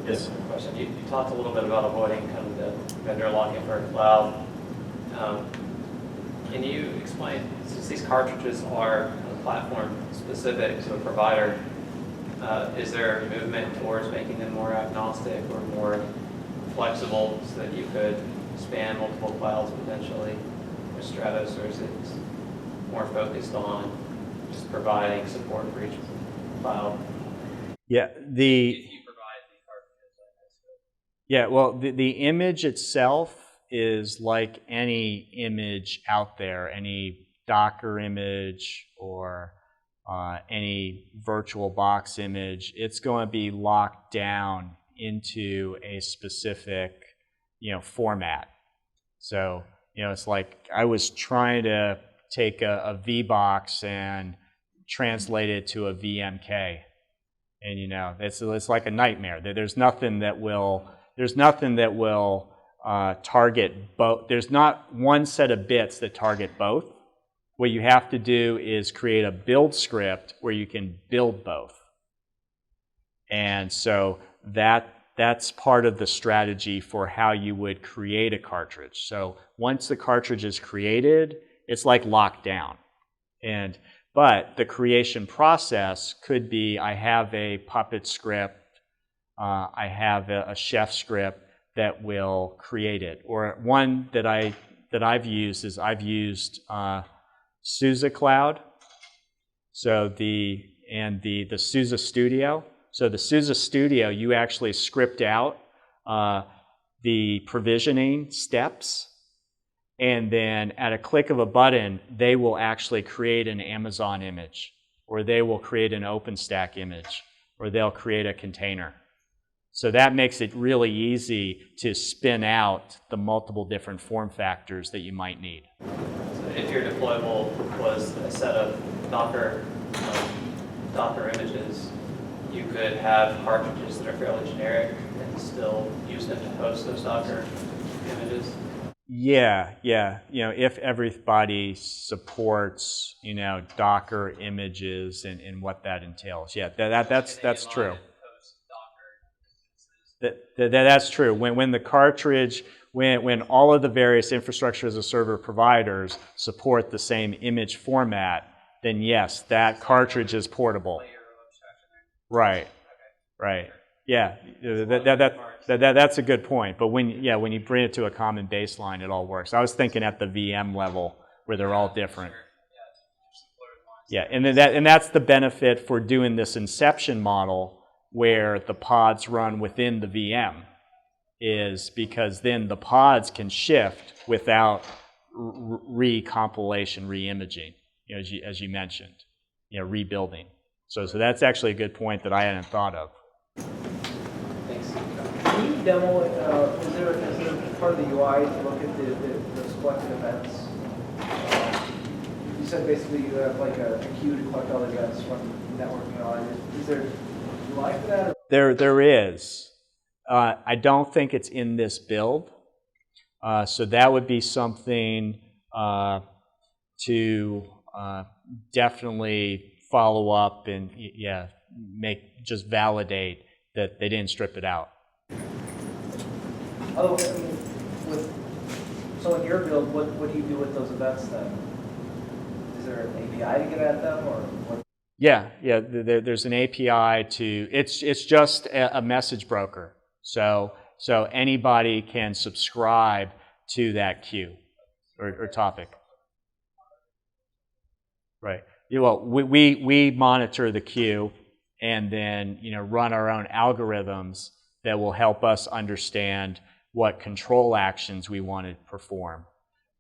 Yes. Question. You talked a little bit about avoiding kind of the vendor lock-in for a cloud. Can you explain, since these cartridges are kind of platform specific to a provider, is there a movement towards making them more agnostic or more flexible so that you could span multiple clouds potentially with Stratos, or is it more focused on just providing support for each cloud? Yeah, well, the image itself is like any image out there, any Docker image or any VirtualBox image. It's going to be locked down into a specific, format. So, it's like I was trying to take a VBox and translate it to a VMK, and it's like a nightmare. There's nothing that will target both. There's not one set of bits that target both. What you have to do is create a build script where you can build both. And so that's part of the strategy for how you would create a cartridge. So once the cartridge is created, it's like locked down. But the creation process could be, I have a Puppet script, I have a Chef script that will create it. Or one that I've used is SUSE Cloud. So the SUSE Studio. So the SUSE Studio, you actually script out the provisioning steps, and then at a click of a button, they will actually create an Amazon image, or they will create an OpenStack image, or they'll create a container. So that makes it really easy to spin out the multiple different form factors that you might need. So if your deployable was a set of Docker images, you could have cartridges that are fairly generic and still use them to host those Docker images? Yeah. If everybody supports, Docker images and what that entails. Yeah, that's true. That's true. When the cartridge, when all of the various infrastructure as a server providers support the same image format, then yes, that cartridge is portable. Right. Yeah, that's a good point. But when you bring it to a common baseline, it all works. I was thinking at the VM level where they're all different. Yeah, and that's the benefit for doing this inception model where the pods run within the VM, is because then the pods can shift without recompilation, re-imaging, as you mentioned, rebuilding. So that's actually a good point that I hadn't thought of. Thanks. Can you demo it? Is there part of the UI to look at those collected events? You said basically you have like a queue to collect all the events from networking on. Is there UI for that? There is. I don't think it's in this build. So that would be something to definitely follow up and just validate that they didn't strip it out. Otherwise, so in your build, what do you do with those events then? Is there an API to get at them, or what? Yeah. There's an API to. It's just a message broker. So anybody can subscribe to that queue or topic. Right. Well, we monitor the queue and then run our own algorithms that will help us understand what control actions we want to perform.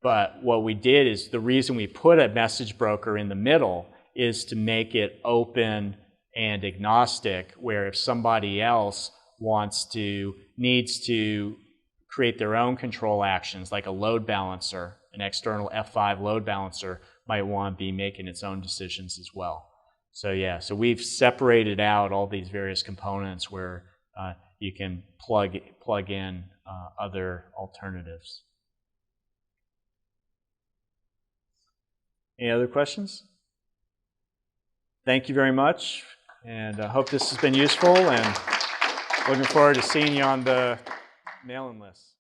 But what we did is, the reason we put a message broker in the middle is to make it open and agnostic, where if somebody else needs to create their own control actions, like a load balancer, an external F5 load balancer might want to be making its own decisions as well. So we've separated out all these various components where you can plug in other alternatives. Any other questions? Thank you very much, and I hope this has been useful. And Looking forward to seeing you on the mailing list.